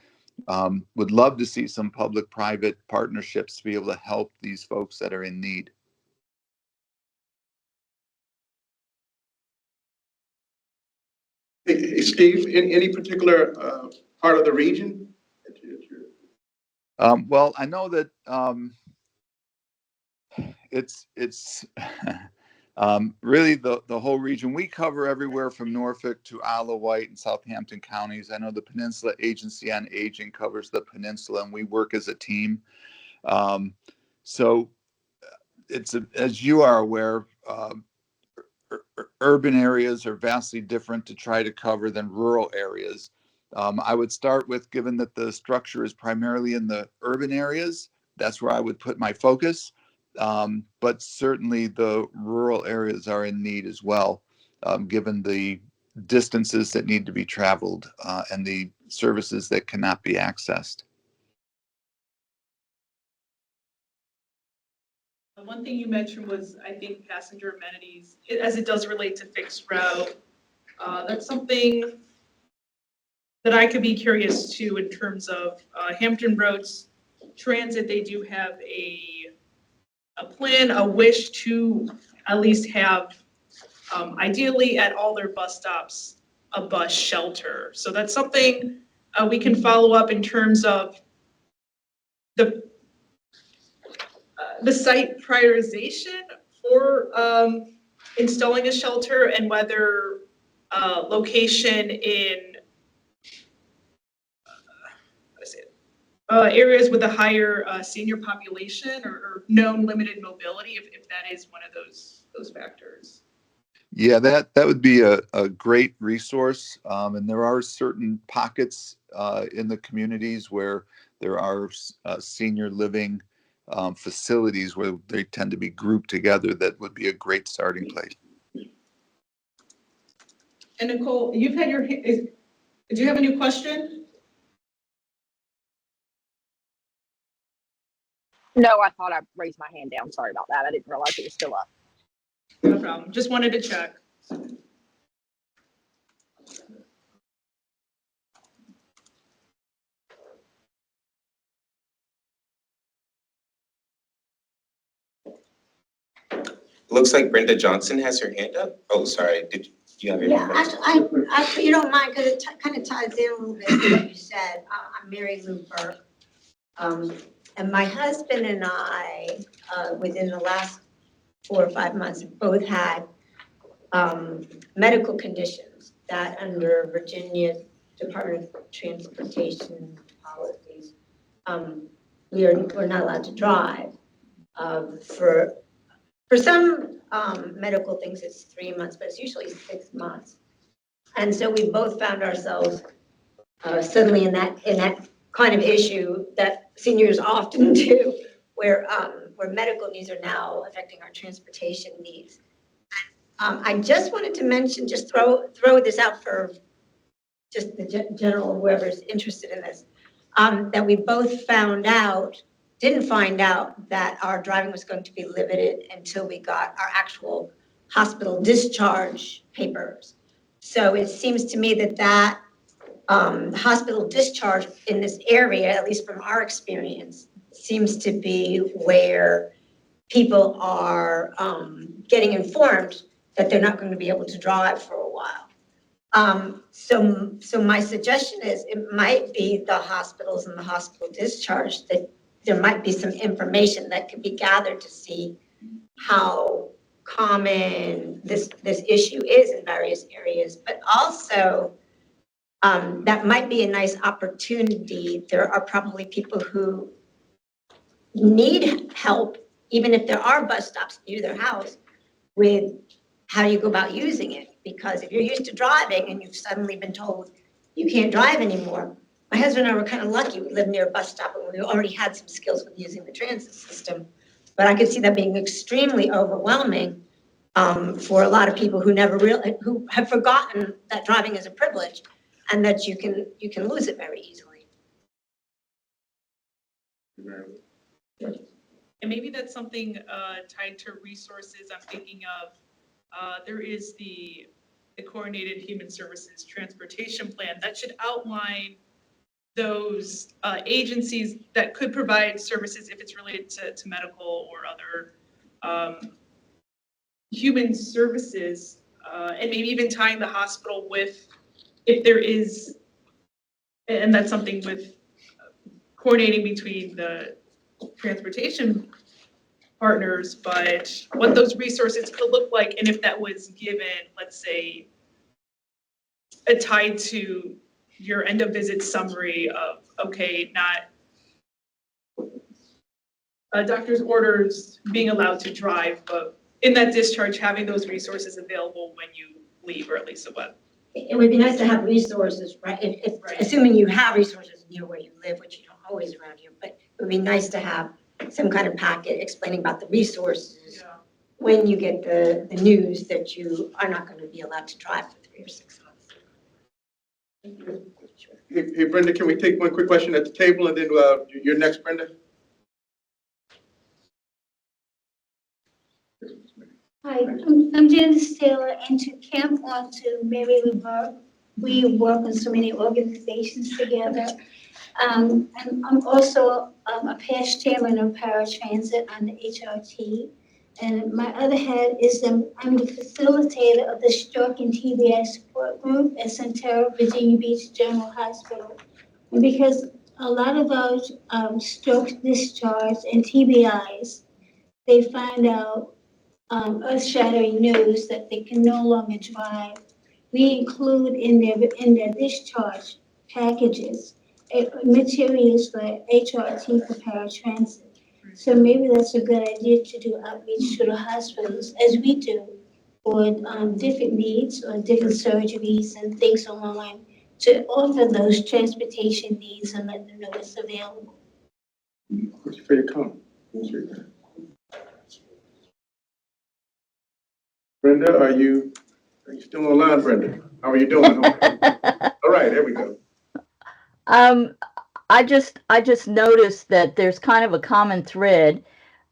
would love to see some public-private partnerships to be able to help these folks that are in need. Hey, Steve, in any particular part of the region? Well, I know that it's really the whole region. We cover everywhere from Norfolk to Isle of Wight and Southampton counties. I know the Peninsula Agency on Aging covers the peninsula, and we work as a team. So it's as you are aware, urban areas are vastly different to try to cover than rural areas. I would start with, given that the structure is primarily in the urban areas, that's where I would put my focus. But certainly the rural areas are in need as well, given the distances that need to be traveled and the services that cannot be accessed. One thing you mentioned was, I think, passenger amenities, as it does relate to fixed route. That's something that I could be curious to in terms of Hampton Roads Transit. They do have a plan, a wish to at least have, ideally at all their bus stops, a bus shelter. So that's something we can follow up in terms of the site prioritization for installing a shelter, and whether location in areas with a higher senior population or known limited mobility, if that is one of those factors. Yeah, that would be a great resource. And there are certain pockets in the communities where there are senior living facilities where they tend to be grouped together. That would be a great starting place. And Nicole, you've had do you have a new question? No, I thought I raised my hand down. Sorry about that. I didn't realize it was still up. No problem. Just wanted to check. Looks like Brenda Johnson has her hand up. Oh, sorry. Did you have your hand up? I, you don't mind, because it kind of ties in a little bit to what you said. I'm Mary Lou Burke. And my husband and I, within the last 4 or 5 months, both had medical conditions that under Virginia Department of Transportation policies, we're not allowed to drive. For some medical things, it's 3 months, but it's usually 6 months. And so we both found ourselves suddenly in that kind of issue that seniors often do, where medical needs are now affecting our transportation needs. I just wanted to mention, just throw this out for just the general, whoever's interested in this, that we both didn't find out that our driving was going to be limited until we got our actual hospital discharge papers. So it seems to me that hospital discharge in this area, at least from our experience, seems to be where people are getting informed that they're not going to be able to drive for a while. So my suggestion is it might be the hospitals and the hospital discharge that there might be some information that could be gathered to see how common this issue is in various areas, but also that might be a nice opportunity. There are probably people who need help, even if there are bus stops near their house, with how you go about using it. Because if you're used to driving and you've suddenly been told you can't drive anymore. My husband and I were kind of lucky. We lived near a bus stop and we already had some skills with using the transit system. But I could see that being extremely overwhelming for a lot of people who who have forgotten that driving is a privilege and that you can lose it very easily. And maybe that's something tied to resources. I'm thinking of, there is the Coordinated Human Services Transportation Plan that should outline those agencies that could provide services if it's related to medical or other human services, and maybe even tying the hospital with, if there is, and that's something with coordinating between the transportation partners, but what those resources could look like, and if that was given, let's say, tied to your end of visit summary of, okay, not a doctor's orders being allowed to drive, but in that discharge, having those resources available when you leave, or at least a web. It would be nice to have resources, right? Right. Assuming you have resources near where you live, which you don't always around here, but it would be nice to have some kind of packet explaining about the resources when you get the news that you are not going to be allowed to drive for 3 or 6 months. Hey, Brenda, can we take one quick question at the table and then you're next, Brenda? Hi, I'm Janice Taylor, and to camp on to Mary Lou Burke, we work on so many organizations together. And I'm also a past chairman of paratransit on the HRT. And my other hat is I'm the facilitator of the Stroke and TBI support group at Centera Virginia Beach General Hospital. And because a lot of those stroke discharge and TBIs, they find out earth-shattering news that they can no longer drive. We include in their discharge packages materials for HRT for paratransit. So maybe that's a good idea to do outreach to the hospitals as we do for different needs or different surgeries and things along to offer those transportation needs and let them know it's available. Thank you for your comment. Brenda, are you still online, Brenda? How are you doing? All right, there we go. I just noticed that there's kind of a common thread.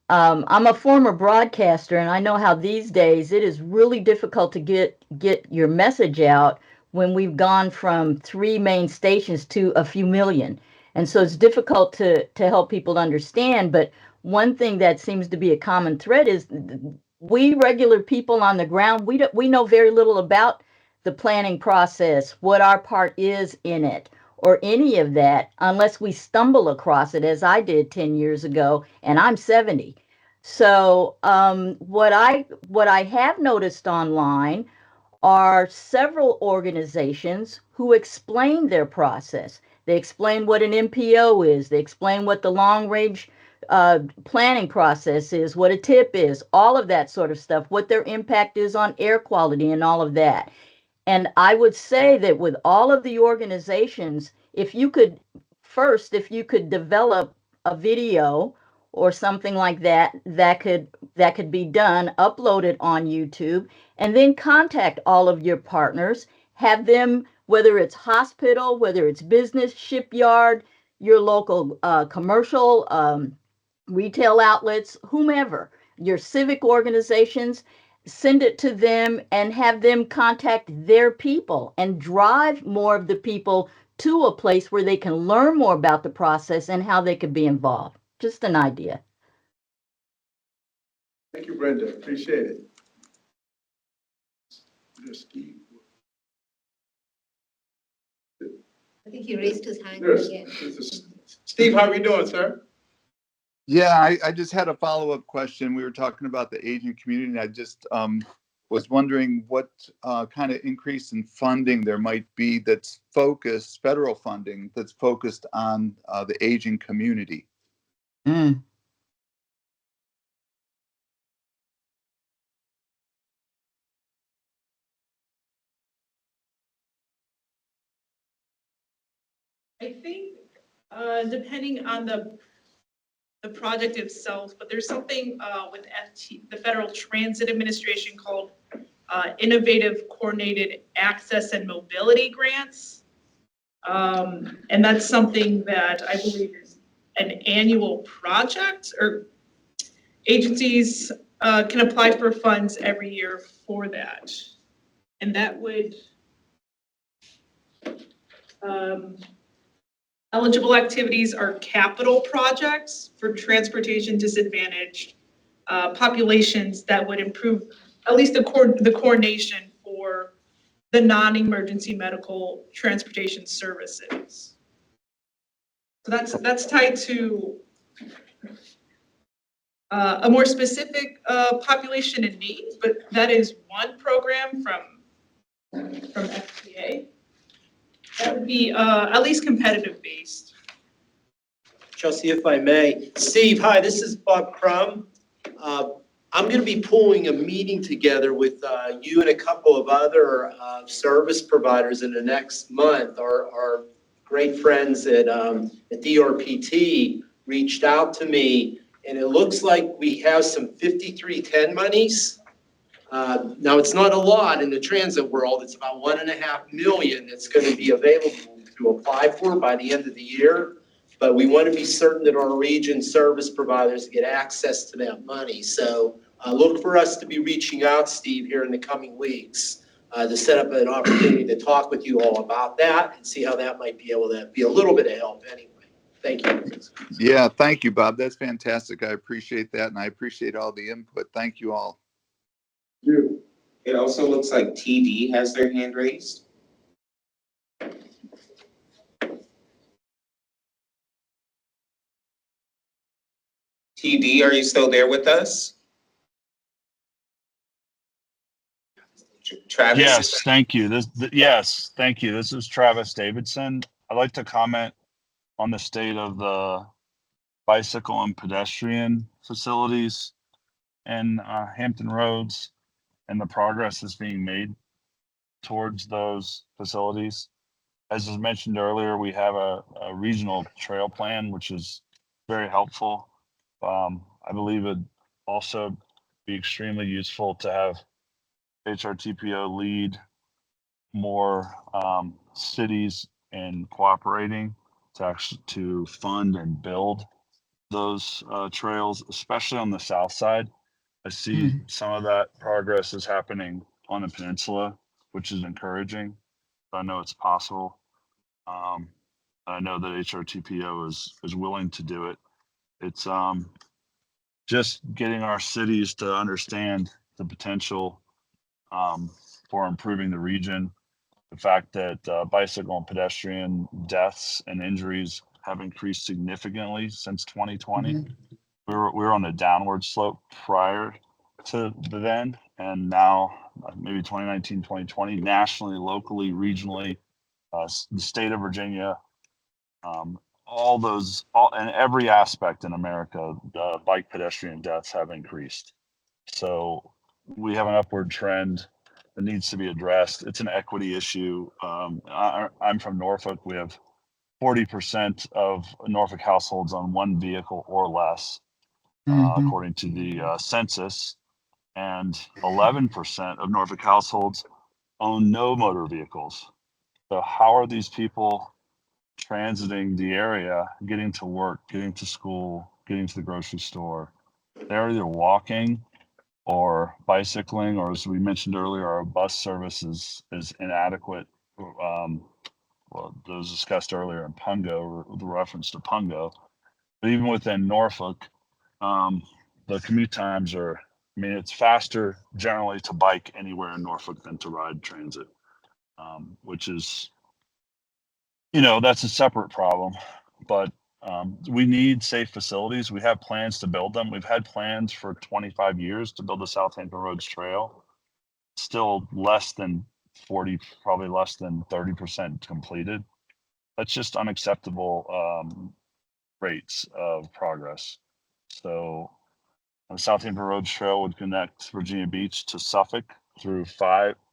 I'm a former broadcaster, and I know how these days it is really difficult to get your message out when we've gone from 3 main stations to a few million. And so it's difficult to help people understand. But one thing that seems to be a common thread is we regular people on the ground, we know very little about the planning process, what our part is in it, or any of that, unless we stumble across it, as I did 10 years ago, and I'm 70. So what I have noticed online are several organizations who explain their process. They explain what an MPO is. They explain what the long range planning process is, what a tip is, all of that sort of stuff, what their impact is on air quality and all of that. And I would say that with all of the organizations, if you could develop a video or something like that that could be done, upload it on YouTube, and then contact all of your partners, have them, whether it's hospital, whether it's business, shipyard, your local commercial, retail outlets, whomever, your civic organizations, send it to them and have them contact their people and drive more of the people to a place where they can learn more about the process and how they could be involved. Just an idea. Thank you, Brenda. Appreciate it. Steve. I think he raised his hand Yes. again. Steve, how are you doing, sir? Yeah, I just had a follow-up question. We were talking about the aging community, and I just was wondering what kind of increase in funding there might be that's focused, federal funding, that's focused on the aging community. Mm. I think, depending on the project itself, but there's something with the Federal Transit Administration called Innovative Coordinated Access and Mobility Grants. And that's something that I believe is an annual project, or agencies can apply for funds every year for that. And that would, eligible activities are capital projects for transportation disadvantaged populations that would improve at least the coordination for the non-emergency medical transportation services. So that's tied to a more specific population in need, but that is one program from FTA. That would be at least competitive based. Chelsea, if I may. Steve, hi, this is Bob Crum. I'm going to be pulling a meeting together with you and a couple of other service providers in the next month. Our great friends at DRPT reached out to me, and it looks like we have some 5310 monies. Now, it's not a lot in the transit world. It's about $1.5 million that's going to be available to apply for by the end of the year. But we want to be certain that our region service providers get access to that money. So look for us to be reaching out, Steve, here in the coming weeks to set up an opportunity to talk with you all about that and see how that might be able to be a little bit of help anyway. Thank you. Yeah, thank you, Bob. That's fantastic. I appreciate that, and I appreciate all the input. Thank you all. It also looks like TD has their hand raised. TD, are you still there with us? Travis? Yes, thank you. Yes, thank you. This is Travis Davidson. I'd like to comment on the state of the bicycle and pedestrian facilities in Hampton Roads and the progress that's being made towards those facilities. As was mentioned earlier, we have a regional trail plan, which is very helpful. I believe it'd also be extremely useful to have HRTPO lead more cities in cooperating to actually to fund and build those trails, especially on the south side. I see some of that progress is happening on the peninsula, which is encouraging. I know it's possible. I know that HRTPO is willing to do it. It's just getting our cities to understand the potential for improving the region. The fact that bicycle and pedestrian deaths and injuries have increased significantly since 2020. We were on a downward slope prior to then, and now maybe 2019, 2020, nationally, locally, regionally, the state of Virginia, in every aspect in America, bike pedestrian deaths have increased. So we have an upward trend that needs to be addressed. It's an equity issue. I'm from Norfolk. We have 40% of Norfolk households on one vehicle or less, according to the census, and 11% of Norfolk households own no motor vehicles. So how are these people transiting the area, getting to work, getting to school, getting to the grocery store? They're either walking or bicycling, or as we mentioned earlier, our bus service is inadequate. Well, that was discussed earlier in Pungo, the reference to Pungo. But even within Norfolk, the commute times are, I mean, it's faster generally to bike anywhere in Norfolk than to ride transit, which is, that's a separate problem. But we need safe facilities. We have plans to build them. We've had plans for 25 years to build the Southampton Roads Trail. Still less than 40, probably less than 30% completed. That's just unacceptable rates of progress. So the Southampton Roads Trail would connect Virginia Beach to Suffolk through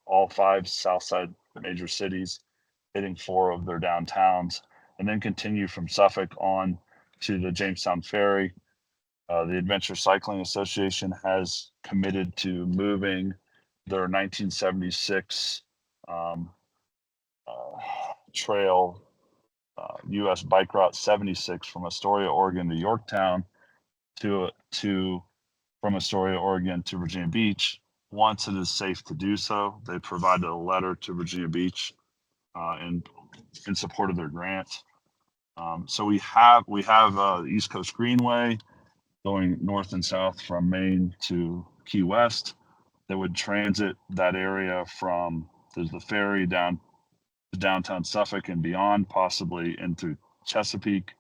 all five Southside major cities, hitting 4 of their downtowns, and then continue from Suffolk on to the Jamestown Ferry. The Adventure Cycling Association has committed to moving their 1976 trail, U.S. Bike Route 76 from Astoria, Oregon to Yorktown from Astoria, Oregon to Virginia Beach. Once it is safe to do so, they provided a letter to Virginia Beach in support of their grant. So we have the East Coast Greenway going north and south from Maine to Key West that would transit that area from the ferry down to downtown Suffolk and beyond, possibly into Chesapeake.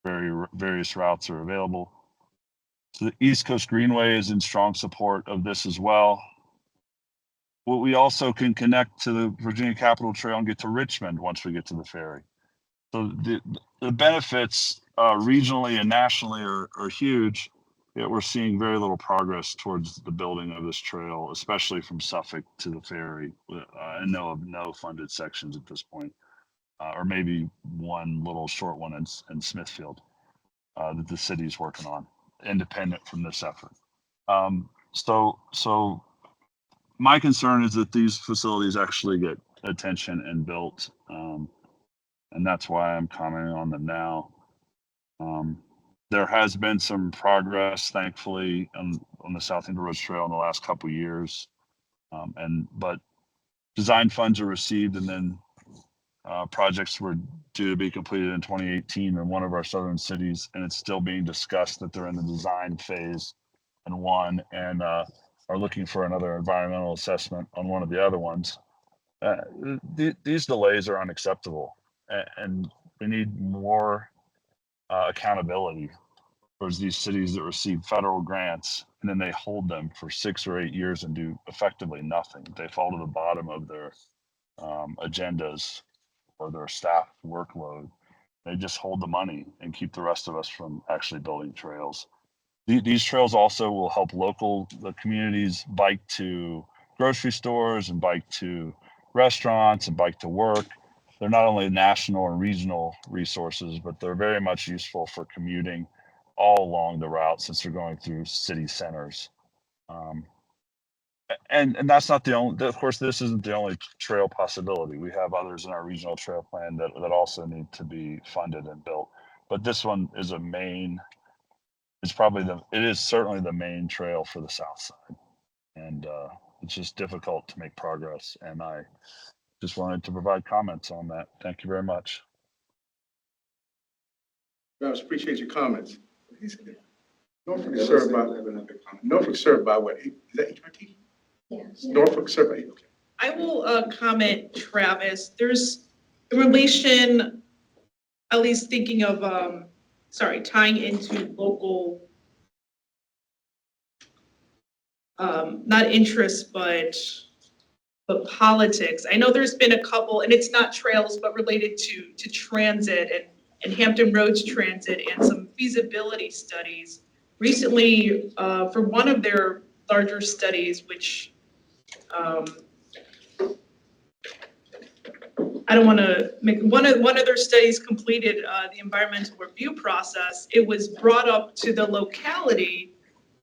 Various routes are available. So the East Coast Greenway is in strong support of this as well. We also can connect to the Virginia Capitol Trail and get to Richmond once we get to the ferry. So the benefits regionally and nationally are huge, yet we're seeing very little progress towards the building of this trail, especially from Suffolk to the ferry. I know of no funded sections at this point, or maybe one little short one in Smithfield that the city's working on, independent from this effort. So my concern is that these facilities actually get attention and built, and that's why I'm commenting on them now. There has been some progress, thankfully, on the Southampton Roads Trail in the last couple of years, but design funds are received, and then projects were due to be completed in 2018 in one of our southern cities, and it's still being discussed that they're in the design phase in one, and are looking for another environmental assessment on one of the other ones. These delays are unacceptable, and we need more accountability towards these cities that receive federal grants and then they hold them for 6 or 8 years and do effectively nothing. They fall to the bottom of their agendas or their staff workload. They just hold the money and keep the rest of us from actually building trails. These trails also will help the communities bike to grocery stores and bike to restaurants and bike to work. They're not only national and regional resources, but they're very much useful for commuting all along the route since they're going through city centers. And that's not the only, of course, this isn't the only trail possibility. We have others in our regional trail plan that also need to be funded and built. But this one is it is certainly the main trail for the south side. And it's just difficult to make progress. And I just wanted to provide comments on that. Thank you very much. I appreciate your comments. Norfolk is served by, Norfolk served by what? Is that HRT? Yes. Norfolk served by, okay. I will comment, Travis. There's a relation, at least thinking of, tying into local, not interests, but politics. I know there's been a couple, and it's not trails, but related to transit and Hampton Roads Transit and some feasibility studies. Recently, for one of their larger studies, which I don't want to make one of their studies completed the environmental review process. It was brought up to the locality,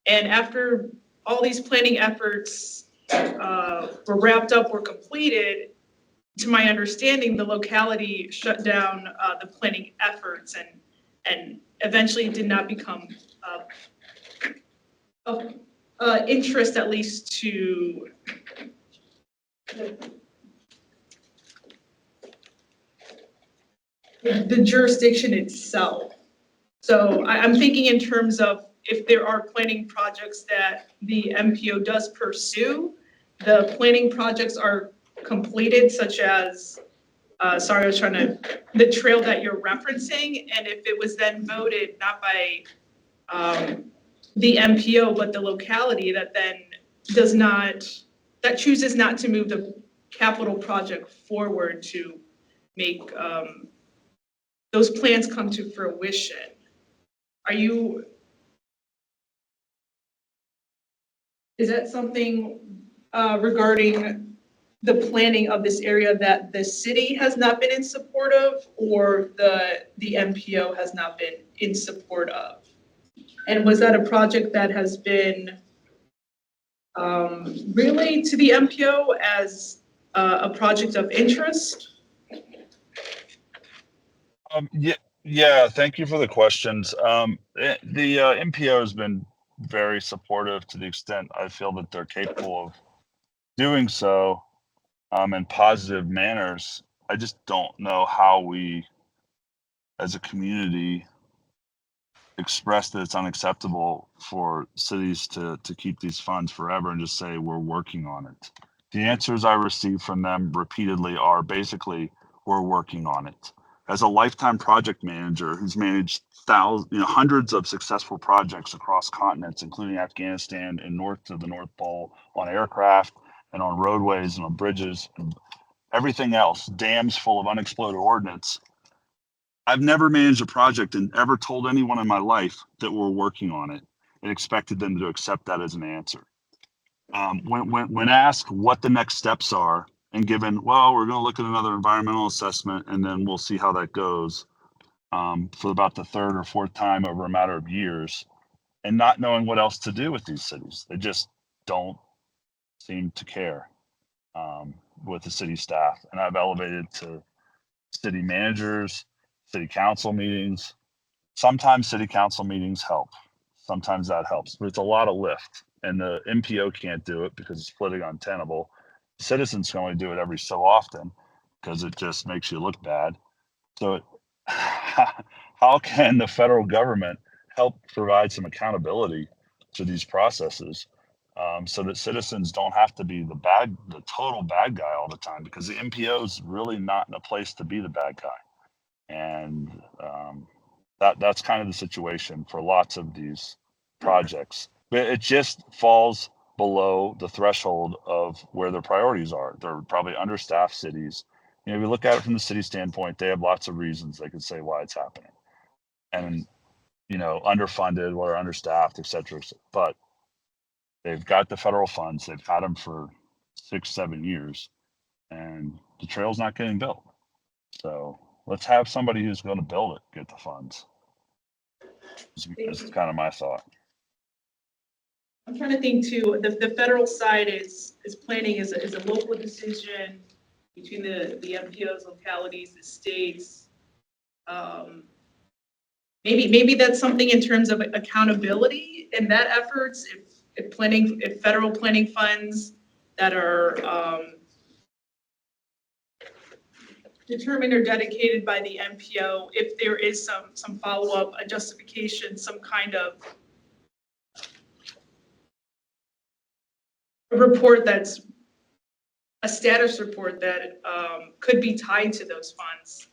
and after all these planning efforts were wrapped up or completed, to my understanding, the locality shut down the planning efforts and eventually did not become of interest, at least to the jurisdiction itself. So I'm thinking in terms of if there are planning projects that the MPO does pursue, the planning projects are completed, such as, the trail that you're referencing, and if it was then voted not by the MPO, but the locality that then chooses not to move the capital project forward to make those plans come to fruition. Is that something regarding the planning of this area that the city has not been in support of, or the MPO has not been in support of? And was that a project that has been relayed to the MPO as a project of interest? Yeah, thank you for the questions. The MPO has been very supportive to the extent I feel that they're capable of doing so in positive manners. I just don't know how we, as a community, express that it's unacceptable for cities to keep these funds forever and just say we're working on it. The answers I receive from them repeatedly are basically, we're working on it. As a lifetime project manager who's managed hundreds of successful projects across continents, including Afghanistan and north to the North Pole, on aircraft and on roadways and on bridges and everything else, dams full of unexploded ordnance, I've never managed a project and ever told anyone in my life that we're working on it and expected them to accept that as an answer. When asked what the next steps are and given, well, we're going to look at another environmental assessment and then we'll see how that goes for about the third or fourth time over a matter of years, and not knowing what else to do with these cities. They just don't seem to care with the city staff. And I've elevated to city managers, city council meetings. Sometimes city council meetings help. Sometimes that helps, but it's a lot of lift. And the MPO can't do it because it's politically untenable. Citizens can only do it every so often because it just makes you look bad. So how can the federal government help provide some accountability to these processes so that citizens don't have to be the total bad guy all the time? Because the MPO is really not in a place to be the bad guy. And that's kind of the situation for lots of these projects. But it just falls below the threshold of where their priorities are. They're probably understaffed cities You know, we look at it from the city standpoint, they have lots of reasons they could say why it's happening. And, you know, underfunded or understaffed, et cetera. But they've got the federal funds. They've had them for 6-7 years, and the trail's not getting built. So let's have somebody who's going to build it get the funds. It's kind of my thought. I'm trying to think too, the federal side is planning is a local decision between the MPOs, localities, the states. Maybe that's something in terms of accountability in that efforts, if federal planning funds that are determined or dedicated by the MPO, if there is some follow-up, a justification, some kind of a report that's a status report that could be tied to those funds.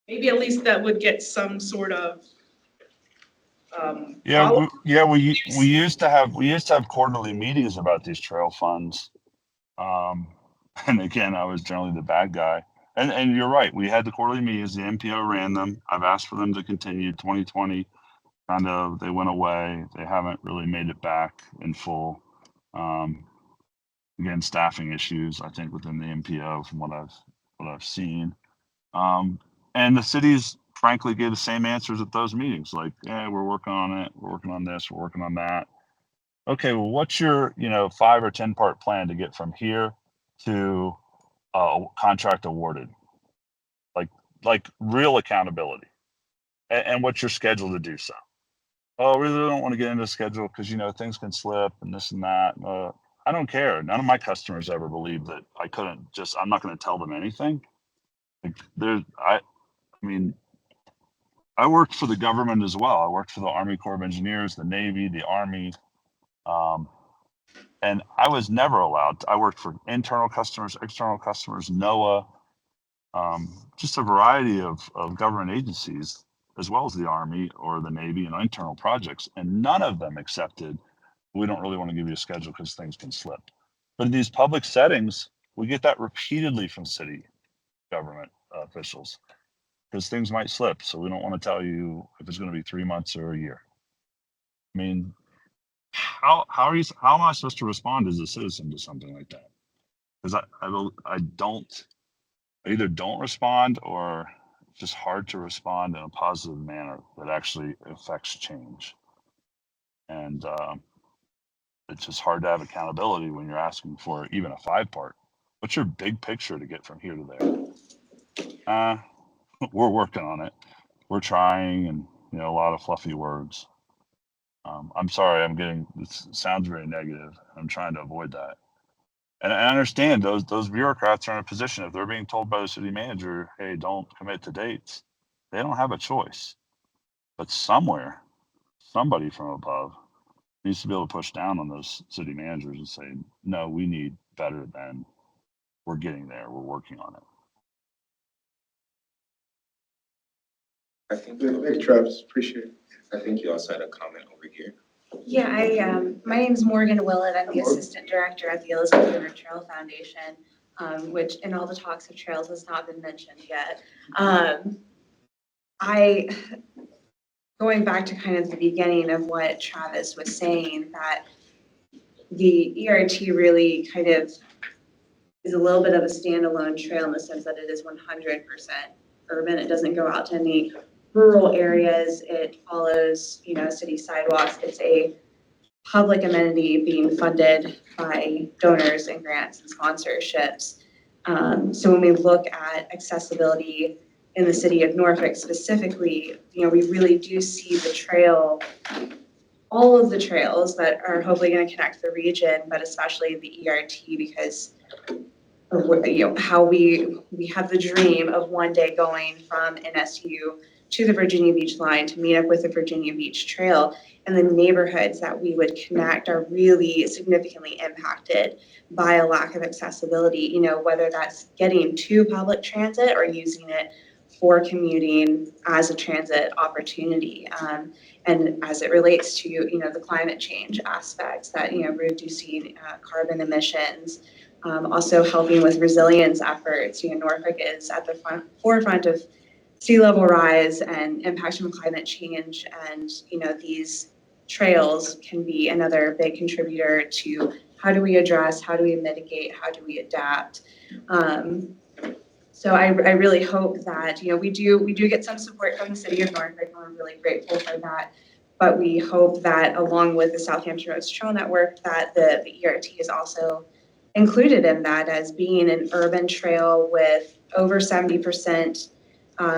Maybe at least that would get some sort of we used to have quarterly meetings about these trail funds. And again, I was generally the bad guy. And you're right, we had the quarterly meetings, the MPO ran them. I've asked for them to continue. 2020 kind of they went away. They haven't really made it back in full. Again, staffing issues, I think, within the MPO from what I've seen. And the cities frankly gave the same answers at those meetings, like, yeah, we're working on it, we're working on this, we're working on that. Okay, well, what's your 5 or 10 part plan to get from here to contract awarded? Like real accountability, and what's your schedule to do so? Oh, we really don't want to get into the schedule because things can slip and this and that. I don't care. None of my customers ever believed that I'm not going to tell them anything. I mean, I worked for the government as well. I worked for the Army Corps of Engineers, the Navy, the Army. And I was never allowed. I worked for internal customers, external customers, NOAA, just a variety of government agencies, as well as the Army or the Navy and internal projects. And none of them accepted, we don't really want to give you a schedule because things can slip. But in these public settings, we get that repeatedly from city government officials, because things might slip. So we don't want to tell you if it's going to be 3 months or a year. I mean, how am I supposed to respond as a citizen to something like that? Because I either don't respond, or it's just hard to respond in a positive manner that actually affects change. And it's just hard to have accountability when you're asking for even a 5-part. What's your big picture to get from here to there? We're working on it. We're trying, and a lot of fluffy words. I'm sorry, this sounds very negative. I'm trying to avoid that. And I understand those bureaucrats are in a position, if they're being told by the city manager, hey, don't commit to dates, they don't have a choice. But somebody from above needs to be able to push down on those city managers and say, no, we need better than we're getting there. We're working on it. I think Thanks, Travis. Appreciate it. I think you also had a comment over here. Yeah, my name is Morgan Willett. I'm the Assistant Director at the Elizabeth River Trail Foundation, which in all the talks of trails has not been mentioned yet. Going back to kind of the beginning of what Travis was saying, that the ERT really kind of is a little bit of a standalone trail in the sense that it is 100% urban. It doesn't go out to any rural areas. It follows, city sidewalks. It's a public amenity being funded by donors and grants and sponsorships. So when we look at accessibility in the city of Norfolk specifically, we really do see the trail, all of the trails that are hopefully going to connect the region, but especially the ERT, because of how we have the dream of one day going from NSU to the Virginia Beach line to meet up with the Virginia Beach Trail, and the neighborhoods that we would connect are really significantly impacted by a lack of accessibility, whether that's getting to public transit or using it for commuting as a transit opportunity. And as it relates to, the climate change aspects, that, reducing carbon emissions, also helping with resilience efforts. Norfolk is at the forefront of sea level rise and impacts from climate change. And, these trails can be another big contributor to how do we address, how do we mitigate, how do we adapt. So I really hope that, we do get some support from the city of Norfolk, and we're really grateful for that. But we hope that along with the Southampton Roads Trail Network, that the ERT is also included in that as being an urban trail with over 70%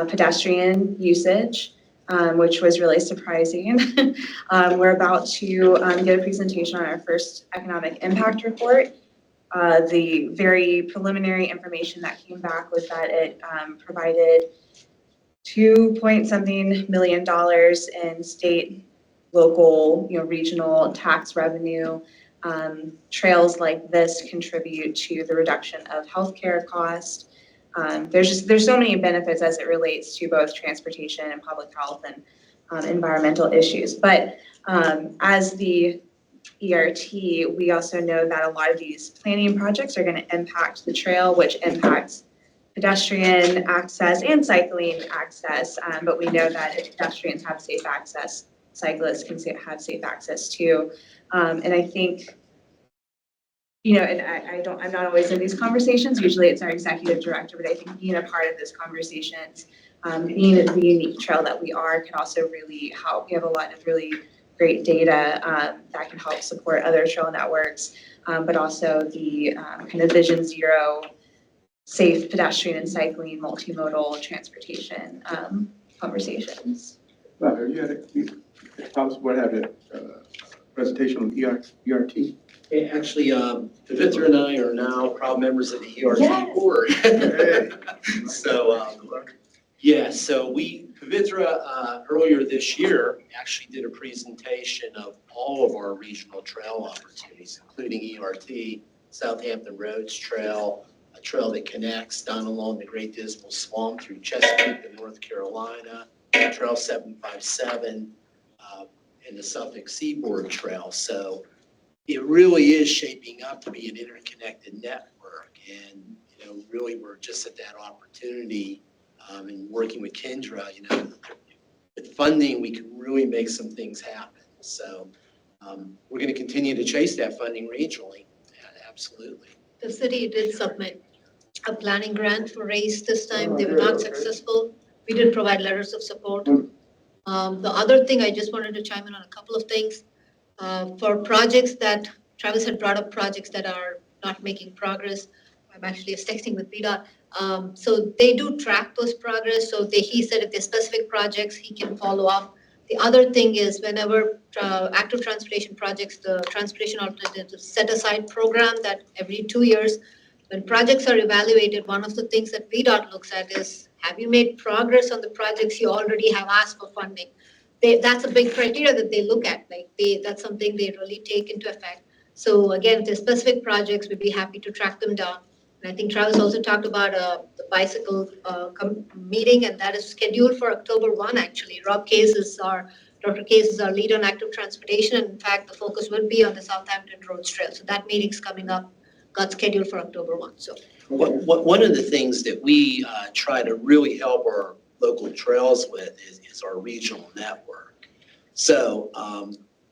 pedestrian usage, which was really surprising. We're about to get a presentation on our first economic impact report. The very preliminary information that came back was that it provided $2 million in state, local, regional tax revenue. Trails like this contribute to the reduction of healthcare costs. There's so many benefits as it relates to both transportation and public health and environmental issues. But as the ERT, we also know that a lot of these planning projects are going to impact the trail, which impacts pedestrian access and cycling access. But we know that if pedestrians have safe access, cyclists can have safe access too. And I think, and I'm not always in these conversations. Usually it's our executive director, but I think being a part of these conversations, being the unique trail that we are, can also really help. We have a lot of really great data that can help support other trail networks, but also the kind of Vision Zero, safe pedestrian and cycling, multimodal transportation conversations. Well, you tell us what had a presentation on ERT. Hey, actually, Pavitra and I are now proud members of the ERT board. So, Pavitra earlier this year actually did a presentation of all of our regional trail opportunities, including ERT, Southampton Roads Trail, a trail that connects down along the Great Dismal Swamp through Chesapeake and North Carolina, Trail 757, and the Suffolk Seaboard Trail. So it really is shaping up to be an interconnected network. And, really we're just at that opportunity and working with Kendra, with funding, we can really make some things happen. So we're going to continue to chase that funding regionally. Yeah, absolutely. The city did submit a planning grant for RACE this time. They were not successful. We did provide letters of support. The other thing, I just wanted to chime in on a couple of things. For projects that, Travis had brought up projects that are not making progress. I'm actually texting with VDOT. So they do track those progress. So he said if there's specific projects, he can follow up. The other thing is whenever active transportation projects, the Transportation Alternatives Set Aside program that every 2 years, when projects are evaluated, one of the things that VDOT looks at is, have you made progress on the projects you already have asked for funding? That's a big criteria that they look at. That's something they really take into effect. So again, if there's specific projects, we'd be happy to track them down. And I think Travis also talked about the bicycle meeting, and that is scheduled for October 1, actually. Dr. Case is our lead on active transportation. And in fact, the focus will be on the Southampton Roads Trail. So that meeting's coming up, got scheduled for October 1. So one of the things that we try to really help our local trails with is our regional network. So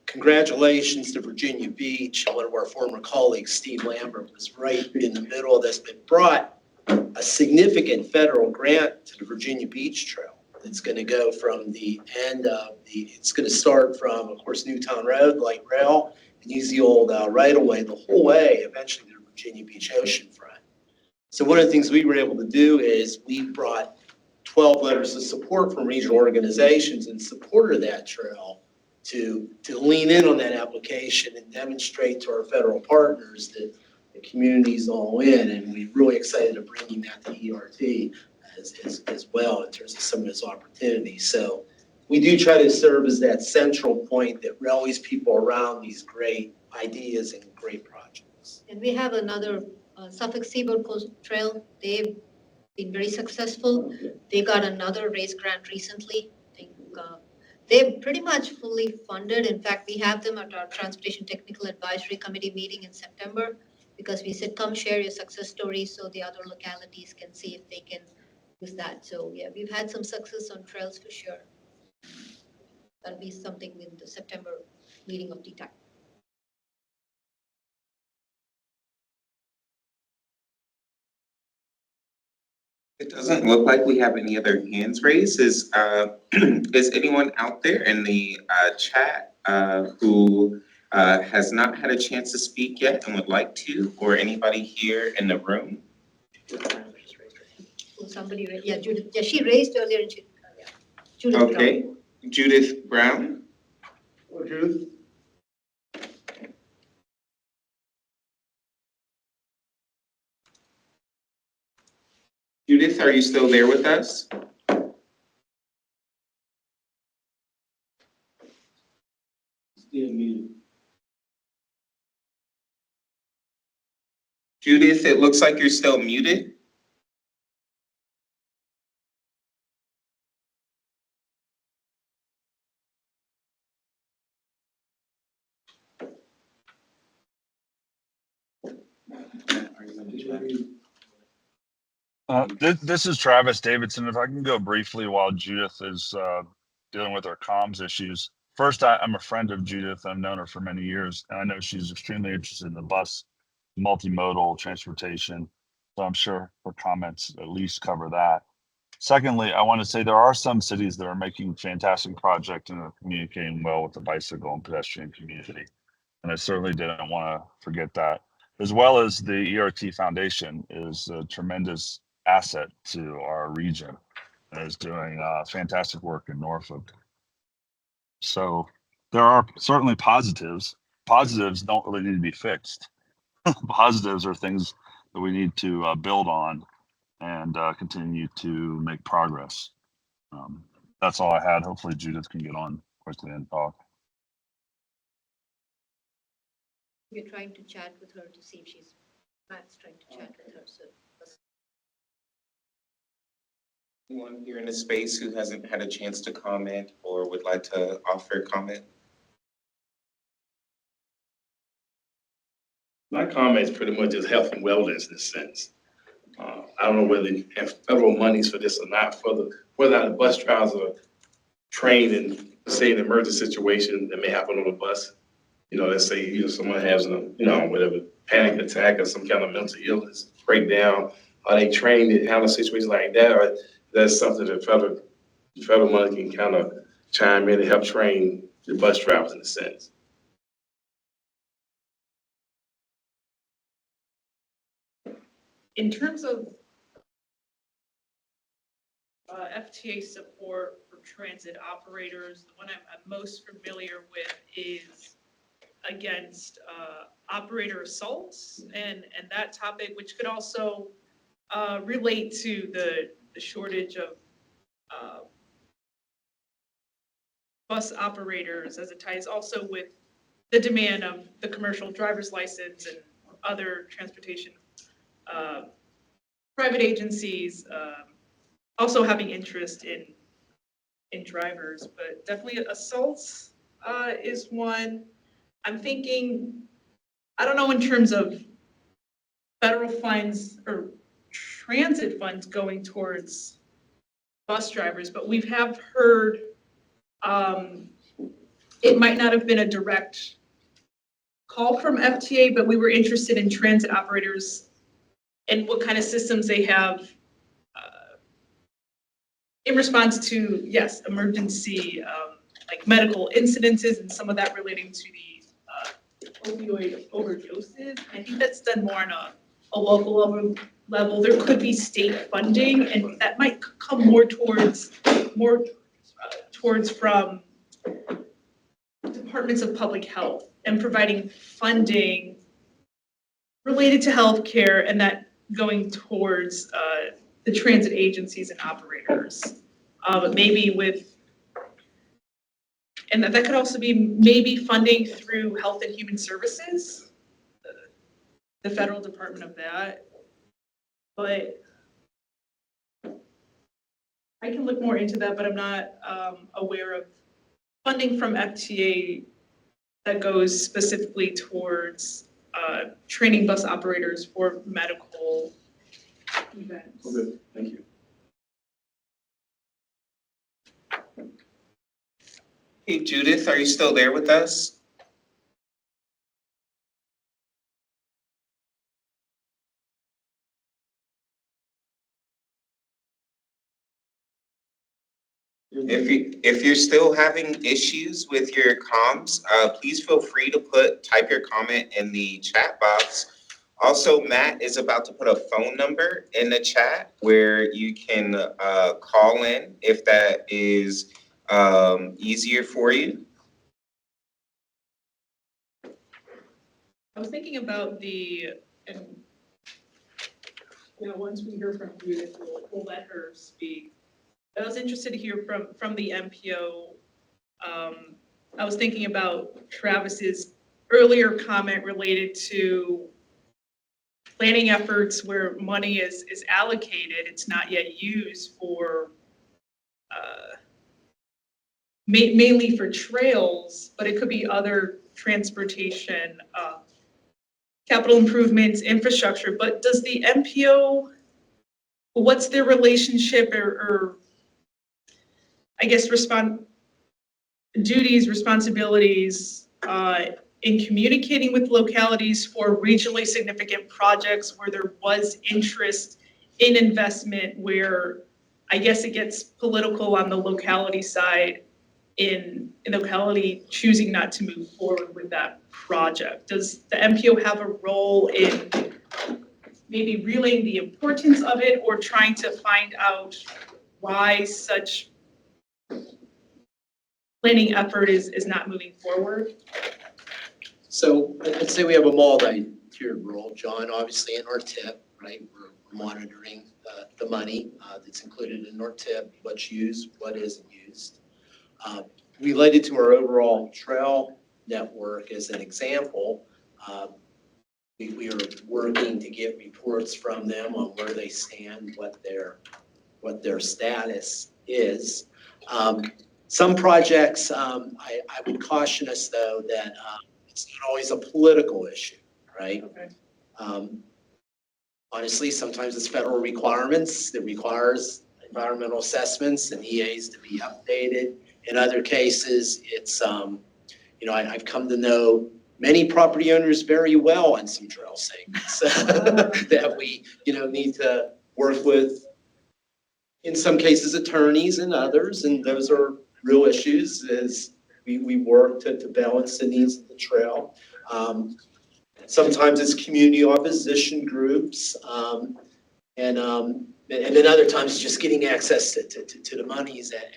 congratulations to Virginia Beach. One of our former colleagues, Steve Lambert, was right in the middle of this, but brought a significant federal grant to the Virginia Beach Trail. It's going to go from the end of it's going to start from, of course, Newtown Road, light rail, and use the old right-of-way the whole way, eventually to the Virginia Beach oceanfront. So one of the things we were able to do is we brought 12 letters of support from regional organizations in support of that trail to lean in on that application and demonstrate to our federal partners that the community's all in, and we're really excited to bringing that to ERT as well in terms of some of those opportunities. So we do try to serve as that central point that rallies people around these great ideas and great projects. And we have another Suffolk Seaboard Coast Trail. They've been very successful. They got another RACE grant recently. I think they're pretty much fully funded. In fact, we have them at our Transportation Technical Advisory Committee meeting in September. because we said, come share your success stories so the other localities can see if they can use that. So yeah, we've had some success on trails for sure. That'll be something in the September meeting of DTAC. It doesn't look like we have any other hands raised. Is anyone out there in the chat who has not had a chance to speak yet and would like to, or anybody here in the room? Oh, somebody, yeah, Judith, yeah, she raised earlier and she, yeah. Judith Brown. Okay, Judith Brown. Hello, Judith. Judith, are you still there with us? Still muted. Judith, it looks like you're still muted. This is Travis Davidson. If I can go briefly while Judith is dealing with her comms issues. First, I'm a friend of Judith. I've known her for many years, and I know she's extremely interested in the bus multimodal transportation. So I'm sure her comments at least cover that. Secondly, I want to say there are some cities that are making fantastic projects and are communicating well with the bicycle and pedestrian community. And I certainly didn't want to forget that. As well as the ERT Foundation is a tremendous asset to our region and is doing fantastic work in Norfolk. So there are certainly positives. Positives don't really need to be fixed. Positives are things that we need to build on and continue to make progress. That's all I had. Hopefully Judith can get on quickly and talk. We're trying to chat with her to see if she's, Matt's trying to chat with her, so. Anyone here in the space who hasn't had a chance to comment or would like to offer a comment? My comment is pretty much just health and wellness in a sense. I don't know whether you have federal monies for this or not, whether the bus drivers are trained in, say, an emergency situation that may happen on a bus. You know, let's say, someone has whatever, panic attack or some kind of mental illness, breakdown. Are they trained to handle situations like that? Or that's something that federal money can kind of chime in and help train the bus drivers in a sense. In terms of FTA support for transit operators, the one I'm most familiar with is against operator assaults and that topic, which could also relate to the shortage of bus operators, as it ties also with the demand of the commercial driver's license and other transportation private agencies also having interest in drivers, but definitely assaults is one. I'm thinking, I don't know in terms of federal funds or transit funds going towards bus drivers, but we have heard it might not have been a direct call from FTA, but we were interested in transit operators and what kind of systems they have in response to, yes, emergency, like medical incidences and some of that relating to the opioid overdoses. I think that's done more on a local level. There could be state funding, and that might come more towards from departments of public health and providing funding related to healthcare, and that going towards the transit agencies and operators. But maybe with, and that could also be maybe funding through Health and Human Services, the federal department of that. But I can look more into that, but I'm not aware of funding from FTA that goes specifically towards training bus operators for medical events. Okay, thank you. Hey, Judith, are you still there with us? If you're still having issues with your comms, please feel free to type your comment in the chat box. Also, Matt is about to put a phone number in the chat where you can call in if that is easier for you. I was thinking about once we hear from Judith, we'll let her speak. I was interested to hear from the MPO. I was thinking about Travis's earlier comment related to planning efforts where money is allocated, it's not yet used for mainly for trails, but it could be other transportation, capital improvements, infrastructure. But does the MPO, what's their relationship or I guess duties, responsibilities in communicating with localities for regionally significant projects where there was interest in investment, where I guess it gets political on the locality side in locality choosing not to move forward with that project? Does the MPO have a role in maybe relaying the importance of it or trying to find out why such planning effort is not moving forward? So I'd say we have a multi-tiered role, John, obviously in our tip, right? We're monitoring the money that's included in our tip, what's used, what isn't used. Related to our overall trail network as an example, we are working to get reports from them on where they stand, what their status is. Some projects, I would caution us though that it's not always a political issue, right? Okay. Honestly, sometimes it's federal requirements that requires environmental assessments and EAs to be updated. In other cases, it's, I've come to know many property owners very well on some trail segments that we, need to work with, in some cases, attorneys and others, and those are real issues as we work to balance the needs of the trail. Sometimes it's community opposition groups, and then other times just getting access to the monies at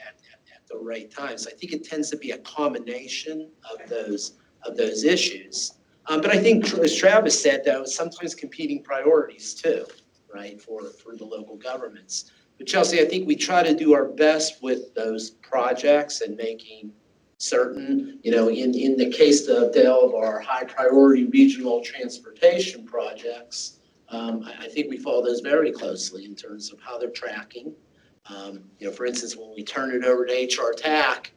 the right times. I think it tends to be a combination of those issues. But I think, as Travis said, though, sometimes competing priorities too, right, for the local governments. But Chelsea, I think we try to do our best with those projects and making certain, in the case of our high priority regional transportation projects, I think we follow those very closely in terms of how they're tracking. For instance, when we turn it over to HRTPO,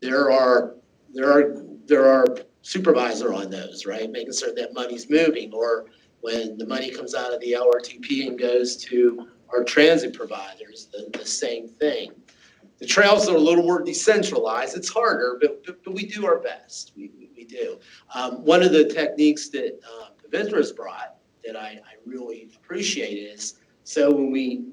there are supervisor on those, right? Making certain that money's moving, or when the money comes out of the LRTP and goes to our transit providers, the same thing. The trails are a little more decentralized. It's harder, but we do our best. We do. One of the techniques that Pavithra's brought that I really appreciate is, so when we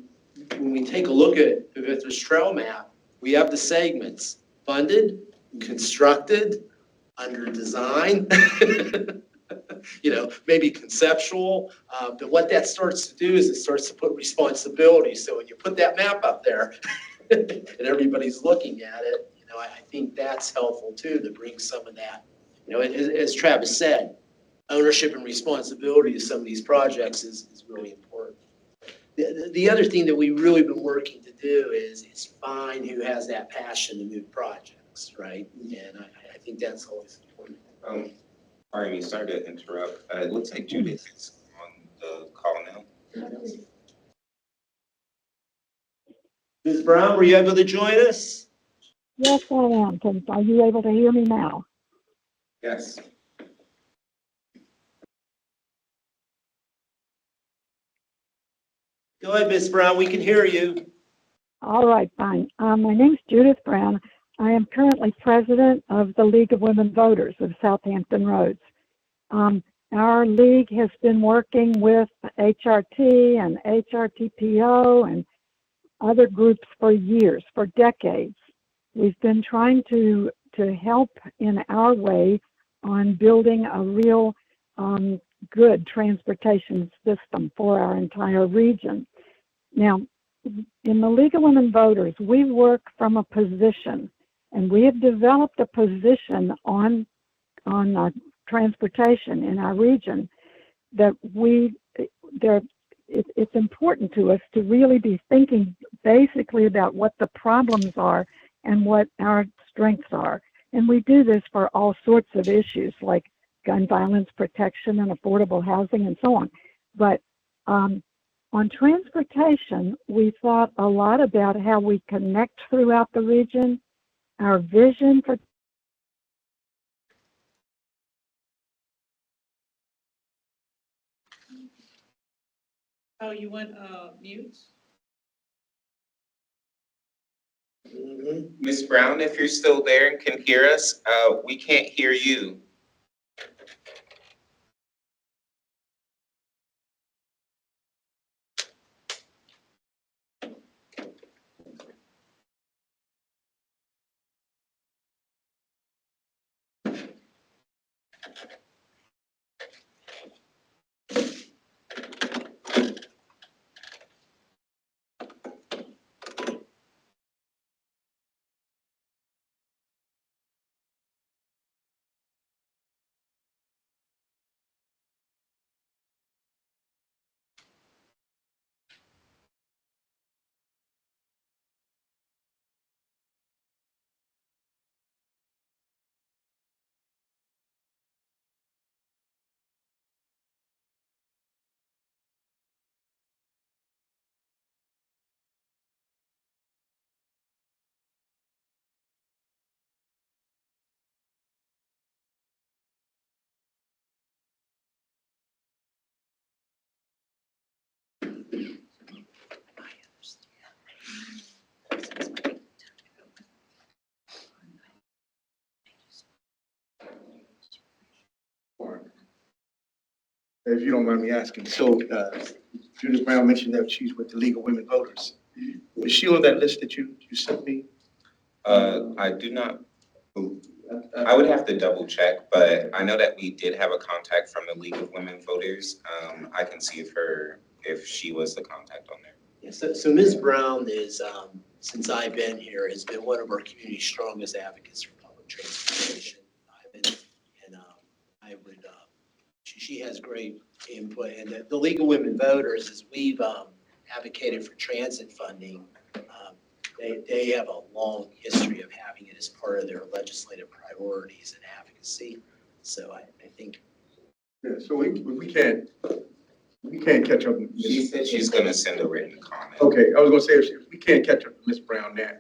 take a look at Pavithra's trail map, we have the segments: funded, constructed, under design, maybe conceptual. But what that starts to do is it starts to put responsibility. So when you put that map up there and everybody's looking at it, I think that's helpful too, to bring some of that, as Travis said, ownership and responsibility of some of these projects is really important. The other thing that we've really been working to do is find who has that passion to move projects, right? And I think that's always important. Pardon me, sorry to interrupt. It looks like Judith is on the call now. Ms. Brown, were you able to join us? Yes, I am. Are you able to hear me now? Yes. Go ahead, Ms. Brown, we can hear you. All right, fine. My name's Judith Brown. I am currently president of the League of Women Voters of Southampton Roads. Our league has been working with HRT and HRTPO and other groups for years, for decades. We've been trying to help in our way on building a real good transportation system for our entire region. Now, in the League of Women Voters, we work from a position, and we have developed a position on transportation in our region that it's important to us to really be thinking basically about what the problems are and what our strengths are. And we do this for all sorts of issues like gun violence protection and affordable housing and so on. But on transportation, we thought a lot about how we connect throughout the region, our vision for Oh, you went mute? Ms. Brown, if you're still there and can hear us, we can't hear you. If you don't mind me asking, so Judith Brown mentioned that she's with the League of Women Voters. Was she on that list that you sent me? I do not, I would have to double check, but I know that we did have a contact from the League of Women Voters. I can see if she was the contact on there. Yeah, so Ms. Brown is, since I've been here, has been one of our community's strongest advocates for public transportation. I would, she has great input, and the League of Women Voters, as we've advocated for transit funding, they have a long history of having it as part of their legislative priorities and advocacy. So I think. Yeah, so we can't catch up. She said she's going to send a written comment. Okay, I was going to say, if we can't catch up to Ms. Brown now,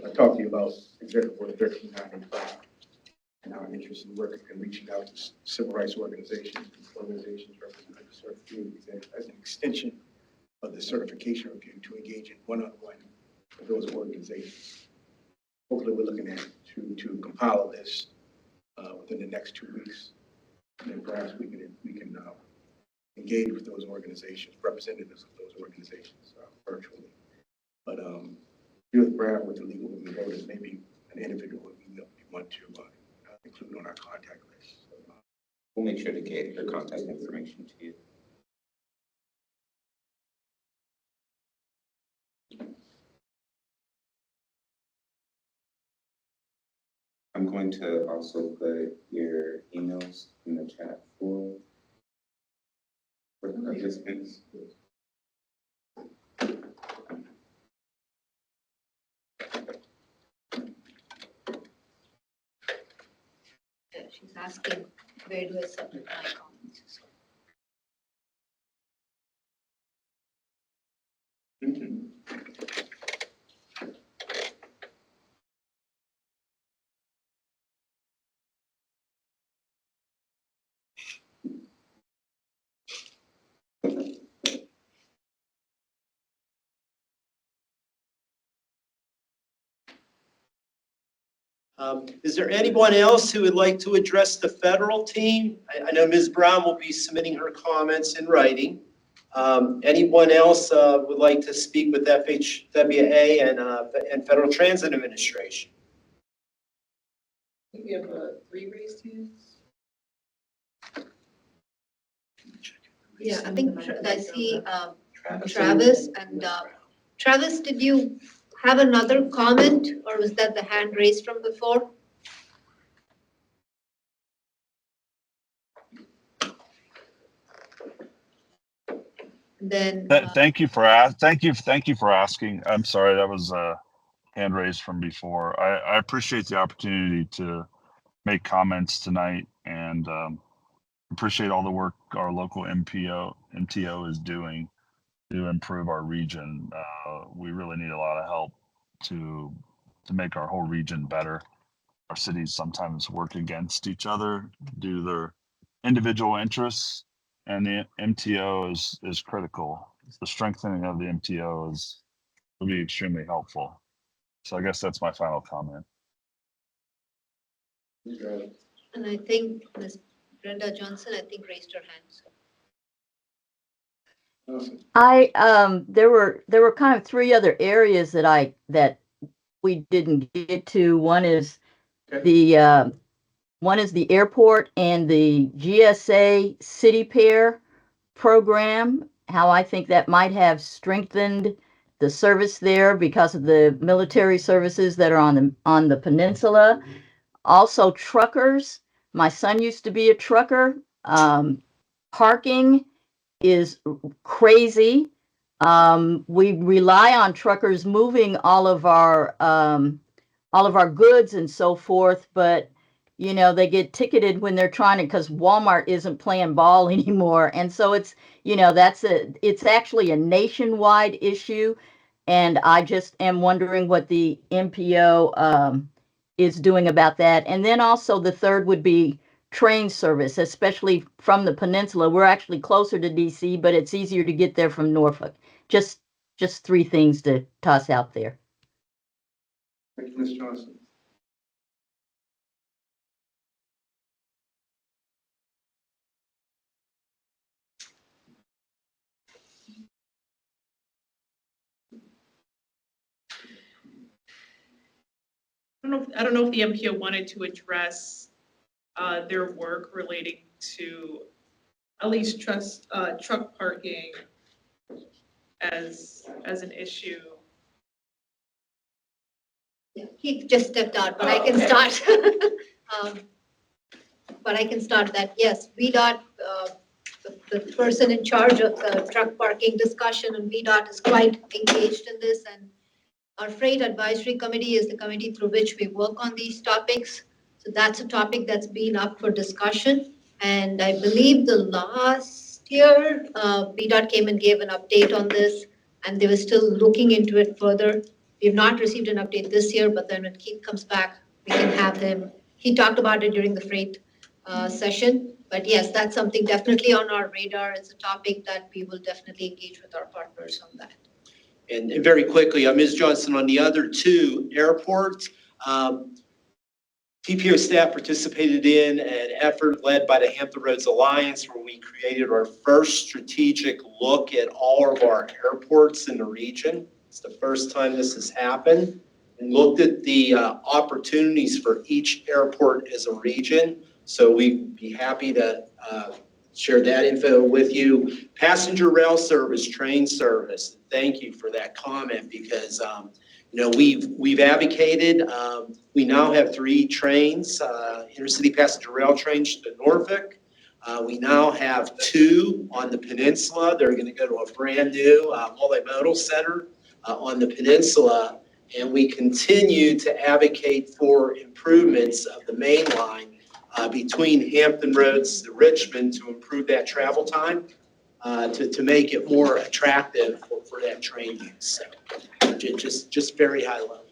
I talked to you about Executive Order 1395 and our interest in working and reaching out to civil rights organizations representing underserved communities as an extension of the certification review to engage in one-on-one with those organizations. Hopefully, we're looking at to compile this within the next 2 weeks, and then perhaps we can engage with those organizations, representatives of those organizations virtually. But Judith Brown with the League of Women Voters may be an individual we want to include on our contact list. So, we'll make sure to get her contact information to you. I'm going to also put your emails in the chat for the participants. She's asking where do I submit my comments. Is there anyone else who would like to address the federal team? I know Ms. Brown will be submitting her comments in writing. Anyone else would like to speak with FHWA and Federal Transit Administration? I think we have 3 raised hands. Yeah, I think I see Travis and Travis, did you have another comment or was that the hand raised from before? Then Thank you for asking. I'm sorry, that was a hand raised from before. I appreciate the opportunity to make comments tonight and appreciate all the work our local MTO is doing to improve our region. We really need a lot of help to make our whole region better. Our cities sometimes work against each other due to their individual interests, and the MTO is critical. The strengthening of the MTO will be extremely helpful. So I guess that's my final comment. and I think Ms. Brenda Johnson, I think raised her hand. There were kind of 3 other areas that we didn't get to. One is the airport and the GSA City Pair program, how I think that might have strengthened the service there because of the military services that are on the peninsula. Also truckers. My son used to be a trucker. Parking is crazy. We rely on truckers moving all of our goods and so forth, but you know, they get ticketed when they're trying to, because Walmart isn't playing ball anymore. And so it's, you know, it's actually a nationwide issue. And I just am wondering what the MPO is doing about that. And then also the third would be train service, especially from the peninsula. We're actually closer to DC, but it's easier to get there from Norfolk. Just 3 things to toss out there. Thank you, Ms. Johnson. I don't know if the MPO wanted to address their work relating to at least truck parking as an issue. Yeah, he just stepped out, but I can start. But I can start that. Yes, VDOT, the person in charge of the truck parking discussion, and VDOT is quite engaged in this. And our Freight Advisory Committee is the committee through which we work on these topics. So that's a topic that's been up for discussion. And I believe the last year, VDOT came and gave an update on this, and they were still looking into it further. We've not received an update this year, but then when Keith comes back, we can have him. He talked about it during the freight session. But yes, that's something definitely on our radar. It's a topic that we will definitely engage with our partners on that. And very quickly, Ms. Johnson, on the other 2 airports, TPO staff participated in an effort led by the Hampton Roads Alliance where we created our first strategic look at all of our airports in the region. It's the first time this has happened, and looked at the opportunities for each airport as a region. So we'd be happy to share that info with you. Passenger rail service, train service. Thank you for that comment because you know, we've advocated. We now have 3 trains, intercity passenger rail trains to Norfolk. We now have 2 on the peninsula. They're going to go to a brand new multimodal center on the peninsula. And we continue to advocate for improvements of the main line between Hampton Roads to Richmond to improve that travel time, to make it more attractive for that train use. So just very high level.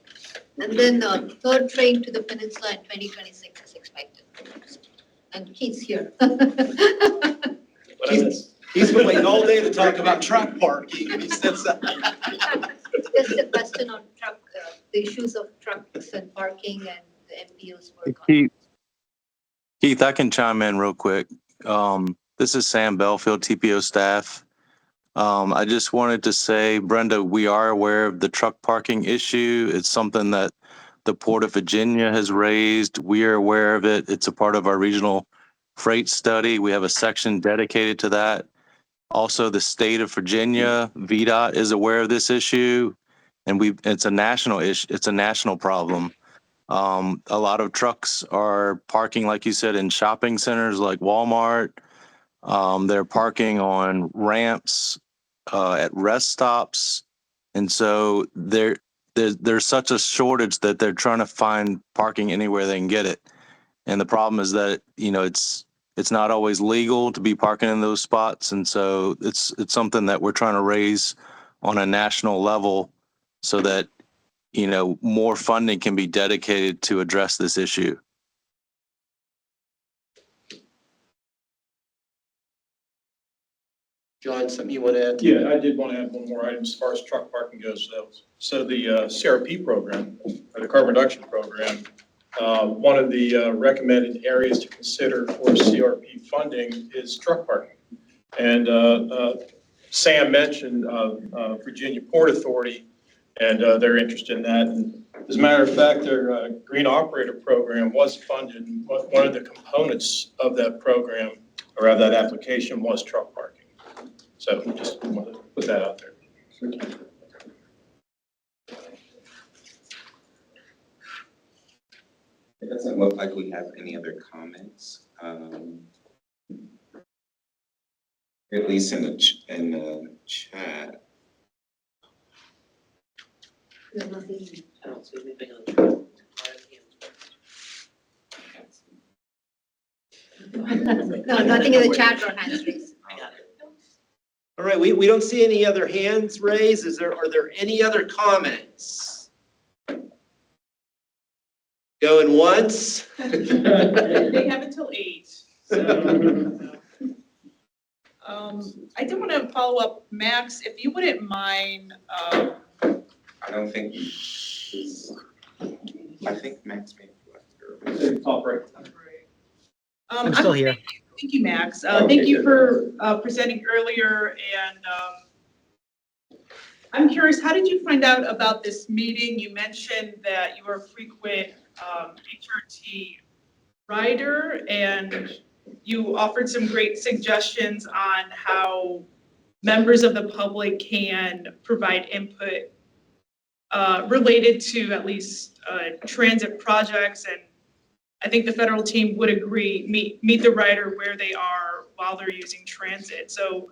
And then the 3rd train to the peninsula in 2026 is expected. And Keith's here. He's been waiting all day to talk about truck parking. He said so. It's just a question on truck, the issues of trucks and parking and the MPOs work on? Keith, I can chime in real quick. This is Sam Belfield, TPO staff. I just wanted to say, Brenda, we are aware of the truck parking issue. It's something that the Port of Virginia has raised. We are aware of it. It's a part of our regional freight study. We have a section dedicated to that. Also, the state of Virginia, VDOT, is aware of this issue, and it's a national issue. It's a national problem. A lot of trucks are parking, like you said, in shopping centers like Walmart. They're parking on ramps, at rest stops. And so there's such a shortage that they're trying to find parking anywhere they can get it. And the problem is that, it's not always legal to be parking in those spots. And so it's something that we're trying to raise on a national level so that, more funding can be dedicated to address this issue. John, something you want to add? Yeah, I did want to add one more item as far as truck parking goes. So the CRP program, or the carbon reduction program, one of the recommended areas to consider for CRP funding is truck parking. And Sam mentioned Virginia Port Authority, and they're interested in that. And as a matter of fact, their Green Operator program was funded. One of the components of that program, or of that application, was truck parking. So just wanted to put that out there. It doesn't look like we have any other comments, at least in the chat. I don't see anything on No, nothing in the chat or hands raised. All right, we don't see any other hands raised. Are there any other comments? Going once? They have until 8. So, I do want to follow up, Max, if you wouldn't mind. I don't think I think Max may have left. Top right. I'm still here. Thank you, Max. Thank you for presenting earlier. And I'm curious, how did you find out about this meeting? You mentioned that you are a frequent HRT rider, and you offered some great suggestions on how members of the public can provide input related to at least transit projects. And I think the federal team would agree, meet the rider where they are while they're using transit. So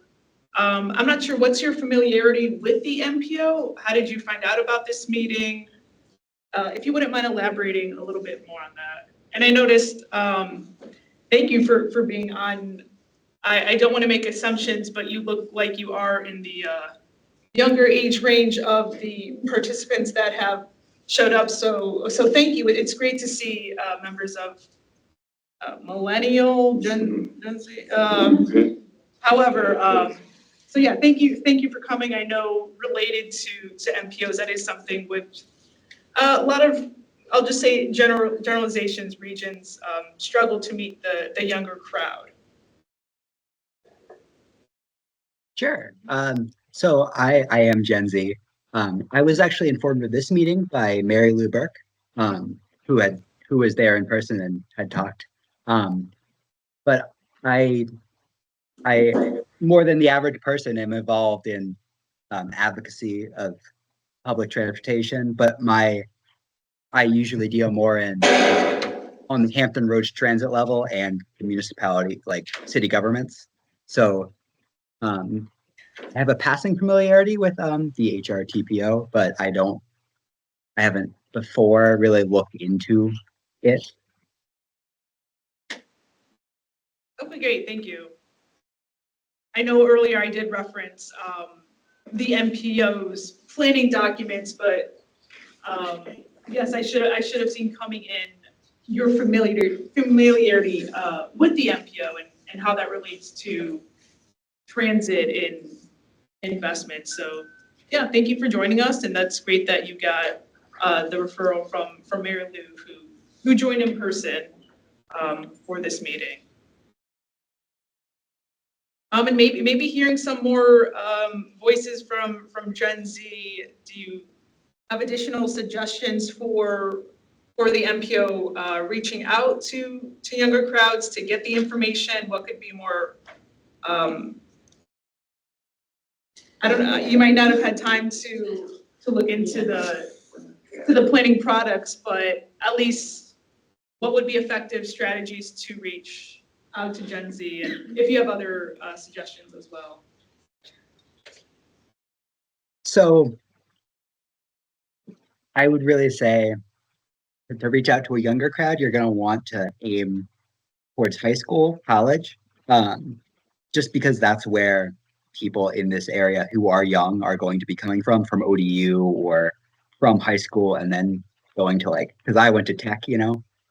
I'm not sure, what's your familiarity with the MPO? How did you find out about this meeting? If you wouldn't mind elaborating a little bit more on that. And I noticed, thank you for being on. I don't want to make assumptions, but you look like you are in the younger age range of the participants that have showed up. So thank you. It's great to see members of millennial, Gen Z. However, so yeah, thank you for coming. I know related to MPOs, that is something which a lot of, I'll just say generalizations, regions struggle to meet the younger crowd. Sure. So I am Gen Z. I was actually informed of this meeting by Mary Lou Burke, who was there in person and had talked. But I more than the average person am involved in advocacy of public transportation, but I usually deal more on the Hampton Roads transit level and the municipality, like city governments. So I have a passing familiarity with the HRTPO, but I haven't before really looked into it. Okay, great, thank you. I know earlier I did reference the MPO's planning documents, but yes, I should have seen coming in your familiarity with the MPO and how that relates to transit in investment. So yeah, thank you for joining us, and that's great that you got the referral from Mary Lou, who who joined in person for this meeting. And maybe hearing some more voices from Gen Z. Do you have additional suggestions for the MPO reaching out to younger crowds to get the information? What could be more? I don't know. You might not have had time to look into the planning products, but at least what would be effective strategies to reach out to Gen Z, and if you have other suggestions as well. So I would really say to reach out to a younger crowd, you're going to want to aim towards high school, college, just because that's where people in this area who are young are going to be coming from ODU or from high school, and then going to because I went to tech,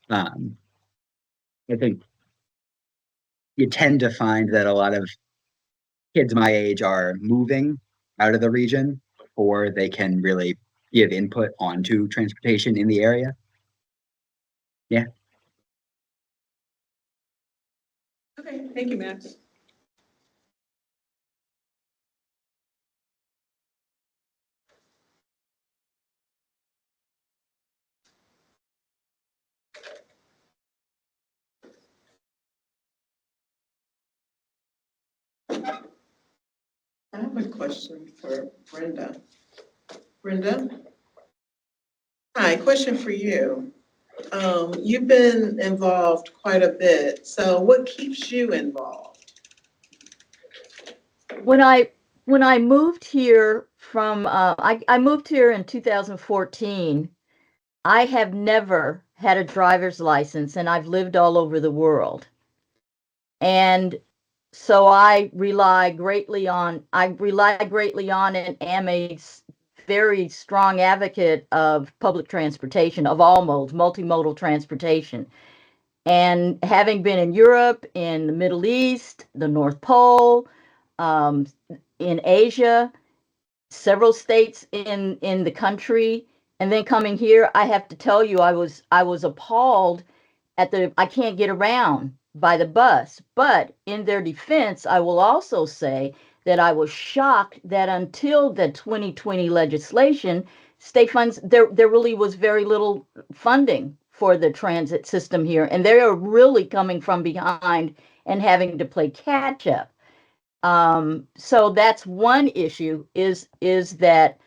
I think you tend to find that a lot of kids my age are moving out of the region before they can really give input onto transportation in the area. Yeah. Okay, thank you, Max. I have a question for Brenda. Brenda? Hi, question for you. You've been involved quite a bit, so what keeps you involved? When I moved here from I moved here in 2014, I have never had a driver's license, and I've lived all over the world. And so I rely greatly on and am a very strong advocate of public transportation of all modes, multimodal transportation. And having been in Europe, in the Middle East, the North Pole, in Asia, several states in the country, and then coming here, I have to tell you, I was appalled at I can't get around by the bus. But in their defense, I will also say that I was shocked that until the 2020 legislation, state funds, there really was very little funding for the transit system here, and they are really coming from behind and having to play catch up. So that's one issue is that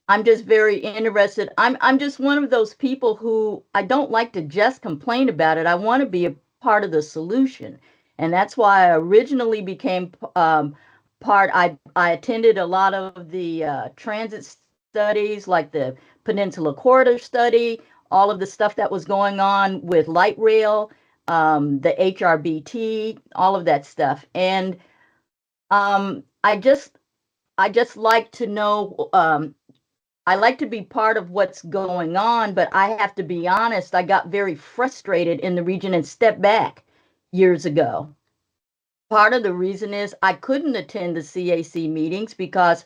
I'm just very interested. I'm just one of those people who I don't like to just complain about it. I want to be a part of the solution. And that's why I originally became part. I attended a lot of the transit studies, like the Peninsula Corridor study, all of the stuff that was going on with light rail, the HRBT, all of that stuff. And I just like to know. I like to be part of what's going on, but I have to be honest, I got very frustrated in the region and stepped back years ago. Part of the reason is I couldn't attend the CAC meetings because,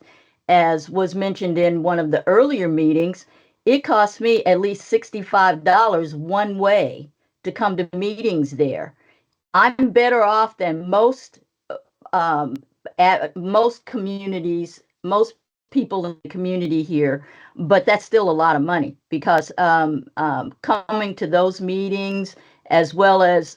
as was mentioned in one of the earlier meetings, it cost me at least $65 one way to come to meetings there. I'm better off than at most communities, most people in the community here, but that's still a lot of money because coming to those meetings, as well as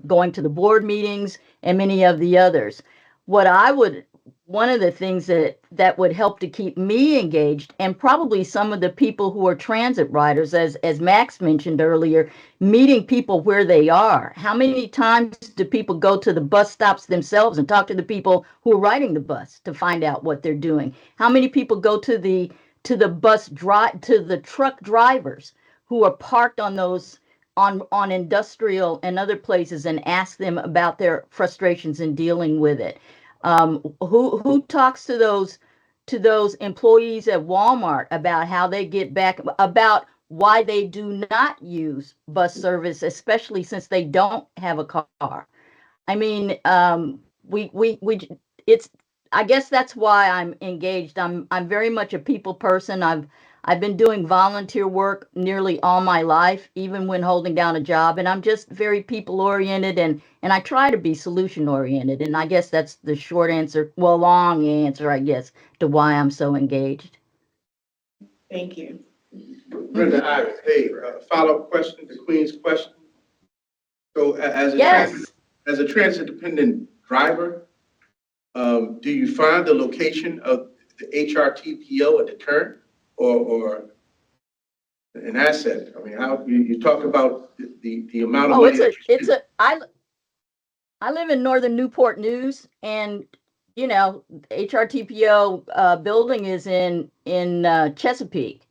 going to the board meetings and many of the others, one of the things that would help to keep me engaged, and probably some of the people who are transit riders, as Max mentioned earlier, meeting people where they are. How many times do people go to the bus stops themselves and talk to the people who are riding the bus to find out what they're doing? How many people go to the truck drivers who are parked on those on industrial and other places and ask them about their frustrations in dealing with it? Who talks to those employees at Walmart about how they get back, about why they do not use bus service, especially since they don't have a car? I mean, it's, I guess that's why I'm engaged. I'm very much a people person. I've been doing volunteer work nearly all my life, even when holding down a job, and I'm just very people oriented and I try to be solution oriented. And I guess that's the short answer, well, long answer, I guess, to why I'm so engaged. Thank you. Brenda Ives, hey, follow-up question to Queen's question. So as a Yes. as a transit-dependent driver, do you find the location of the HRTPO a deterrent or an asset? I mean, how you talk about the amount of Oh, money that you spend. I live in northern Newport News, and you know, HRTPO building is in Chesapeake.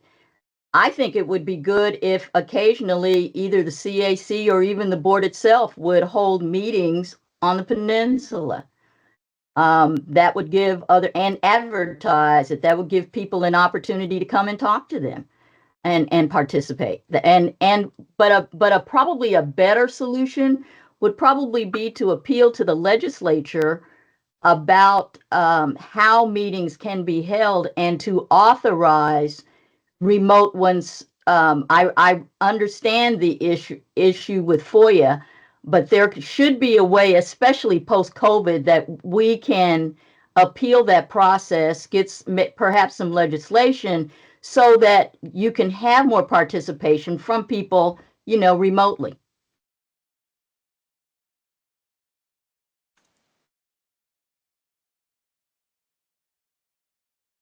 I think it would be good if occasionally either the CAC or even the board itself would hold meetings on the peninsula. That would give and advertise it. That would give people an opportunity to come and talk to them and participate. But probably a better solution would probably be to appeal to the legislature about how meetings can be held and to authorize remote ones. I understand the issue with FOIA, but there should be a way, especially post-COVID, that we can appeal that process, get perhaps some legislation so that you can have more participation from people, you know, remotely.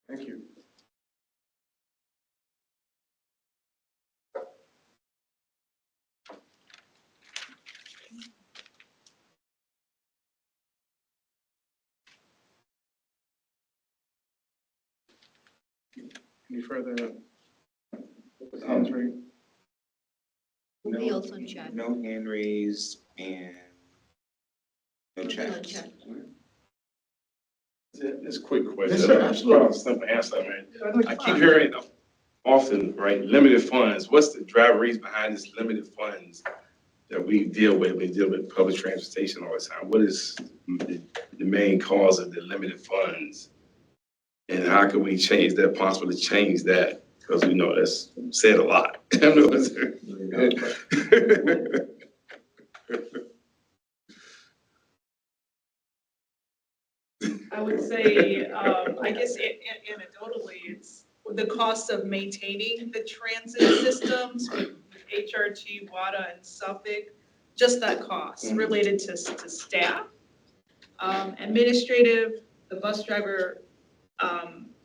Thank you. Any further hands raised? No hand raised and no chat. It's a quick question. Yes, sir. I just want a simple answer, man. I keep hearing often, right, limited funds. What's the driver reason behind this limited funds that we deal with public transportation all the time? What is the main cause of the limited funds? And how can we change that, possibly change that? Because we know that's said a lot. I would say, I guess anecdotally, it's the cost of maintaining the transit systems with HRT, WADA, and Suffolk, just that cost related to staff, administrative, the bus driver,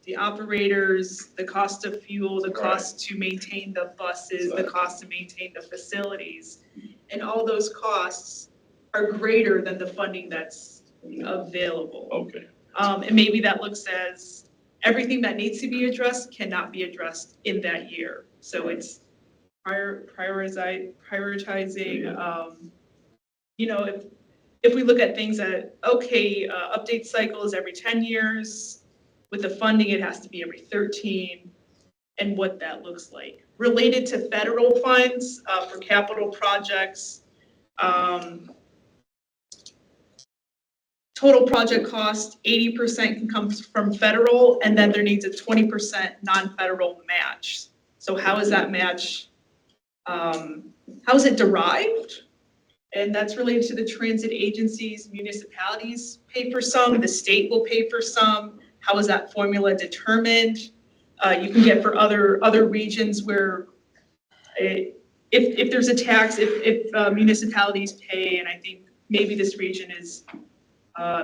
the operators, the cost of fuel, the cost to maintain the buses, the cost to maintain the facilities. And all those costs are greater than the funding that's available. Okay. And maybe that looks as everything that needs to be addressed cannot be addressed in that year. So it's prioritizing, you know, if we look at things that, okay, update cycles every 10 years, with the funding, it has to be every 13, and what that looks like. Related to federal funds for capital projects, total project cost, 80% can come from federal, and then there needs a 20% non-federal match. So how is that match, how is it derived? And that's related to the transit agencies. Municipalities pay for some, the state will pay for some. How is that formula determined? You can get for other regions where if there's a tax, if municipalities pay, and I think maybe this region is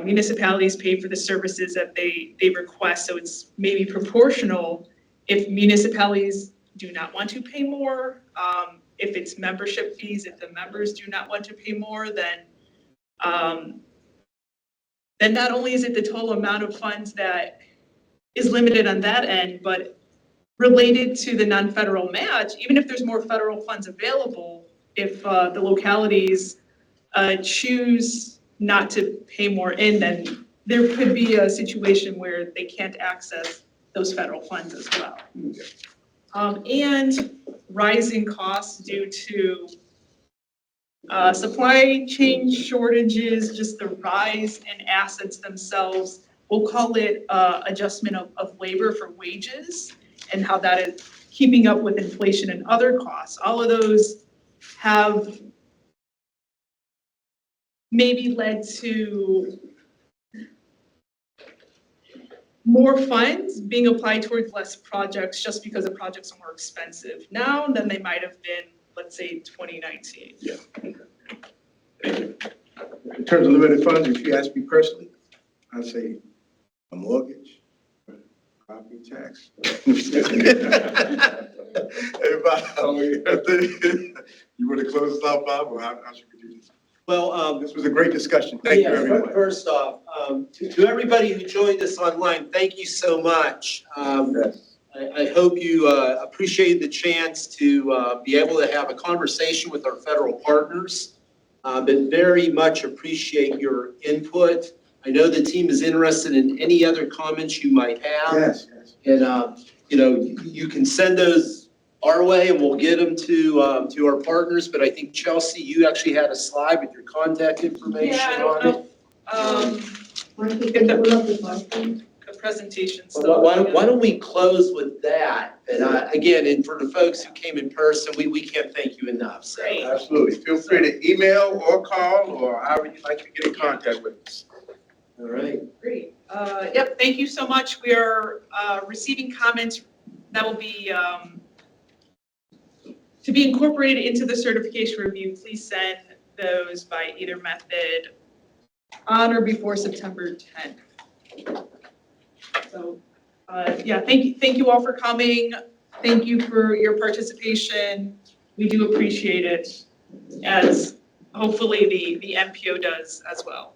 municipalities pay for the services that they request, so it's maybe proportional. If municipalities do not want to pay more, if it's membership fees, if the members do not want to pay more, then not only is it the total amount of funds that is limited on that end, but related to the non-federal match, even if there's more federal funds available, if the localities choose not to pay more in, then there could be a situation where they can't access those federal funds as well. And rising costs due to supply chain shortages, just the rise in assets themselves. We'll call it adjustment of labor for wages. and how that is keeping up with inflation and other costs. All of those have maybe led to more funds being applied towards less projects just because the projects are more expensive now than they might have been, let's say, 2019. Yeah. In terms of limited funds, if you ask me personally, I'd say a mortgage, property tax. Everybody, you want to close this off, Bob, or how should we do this? Well, this was a great discussion. Thank you, everyone. First off, to everybody who joined us online, thank you so much. I hope you appreciate the chance to be able to have a conversation with our federal partners, but very much appreciate your input. I know the team is interested in any other comments you might have. Yes. And, you can send those our way and we'll get them to our partners. But I think, Chelsea, you actually had a slide with your contact information on it. The presentation. Well, why don't we close with that? And again, and for the folks who came in person, we can't thank you enough. So. Absolutely. Feel free to email or call or however you'd like to get in contact with us. All right. Great. Yep, thank you so much. We are receiving comments that will be to be incorporated into the certification review. Please send those by either method on or before September 10th. So, yeah, thank you all for coming. Thank you for your participation. We do appreciate it, as hopefully the MPO does as well.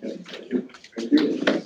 Thank you.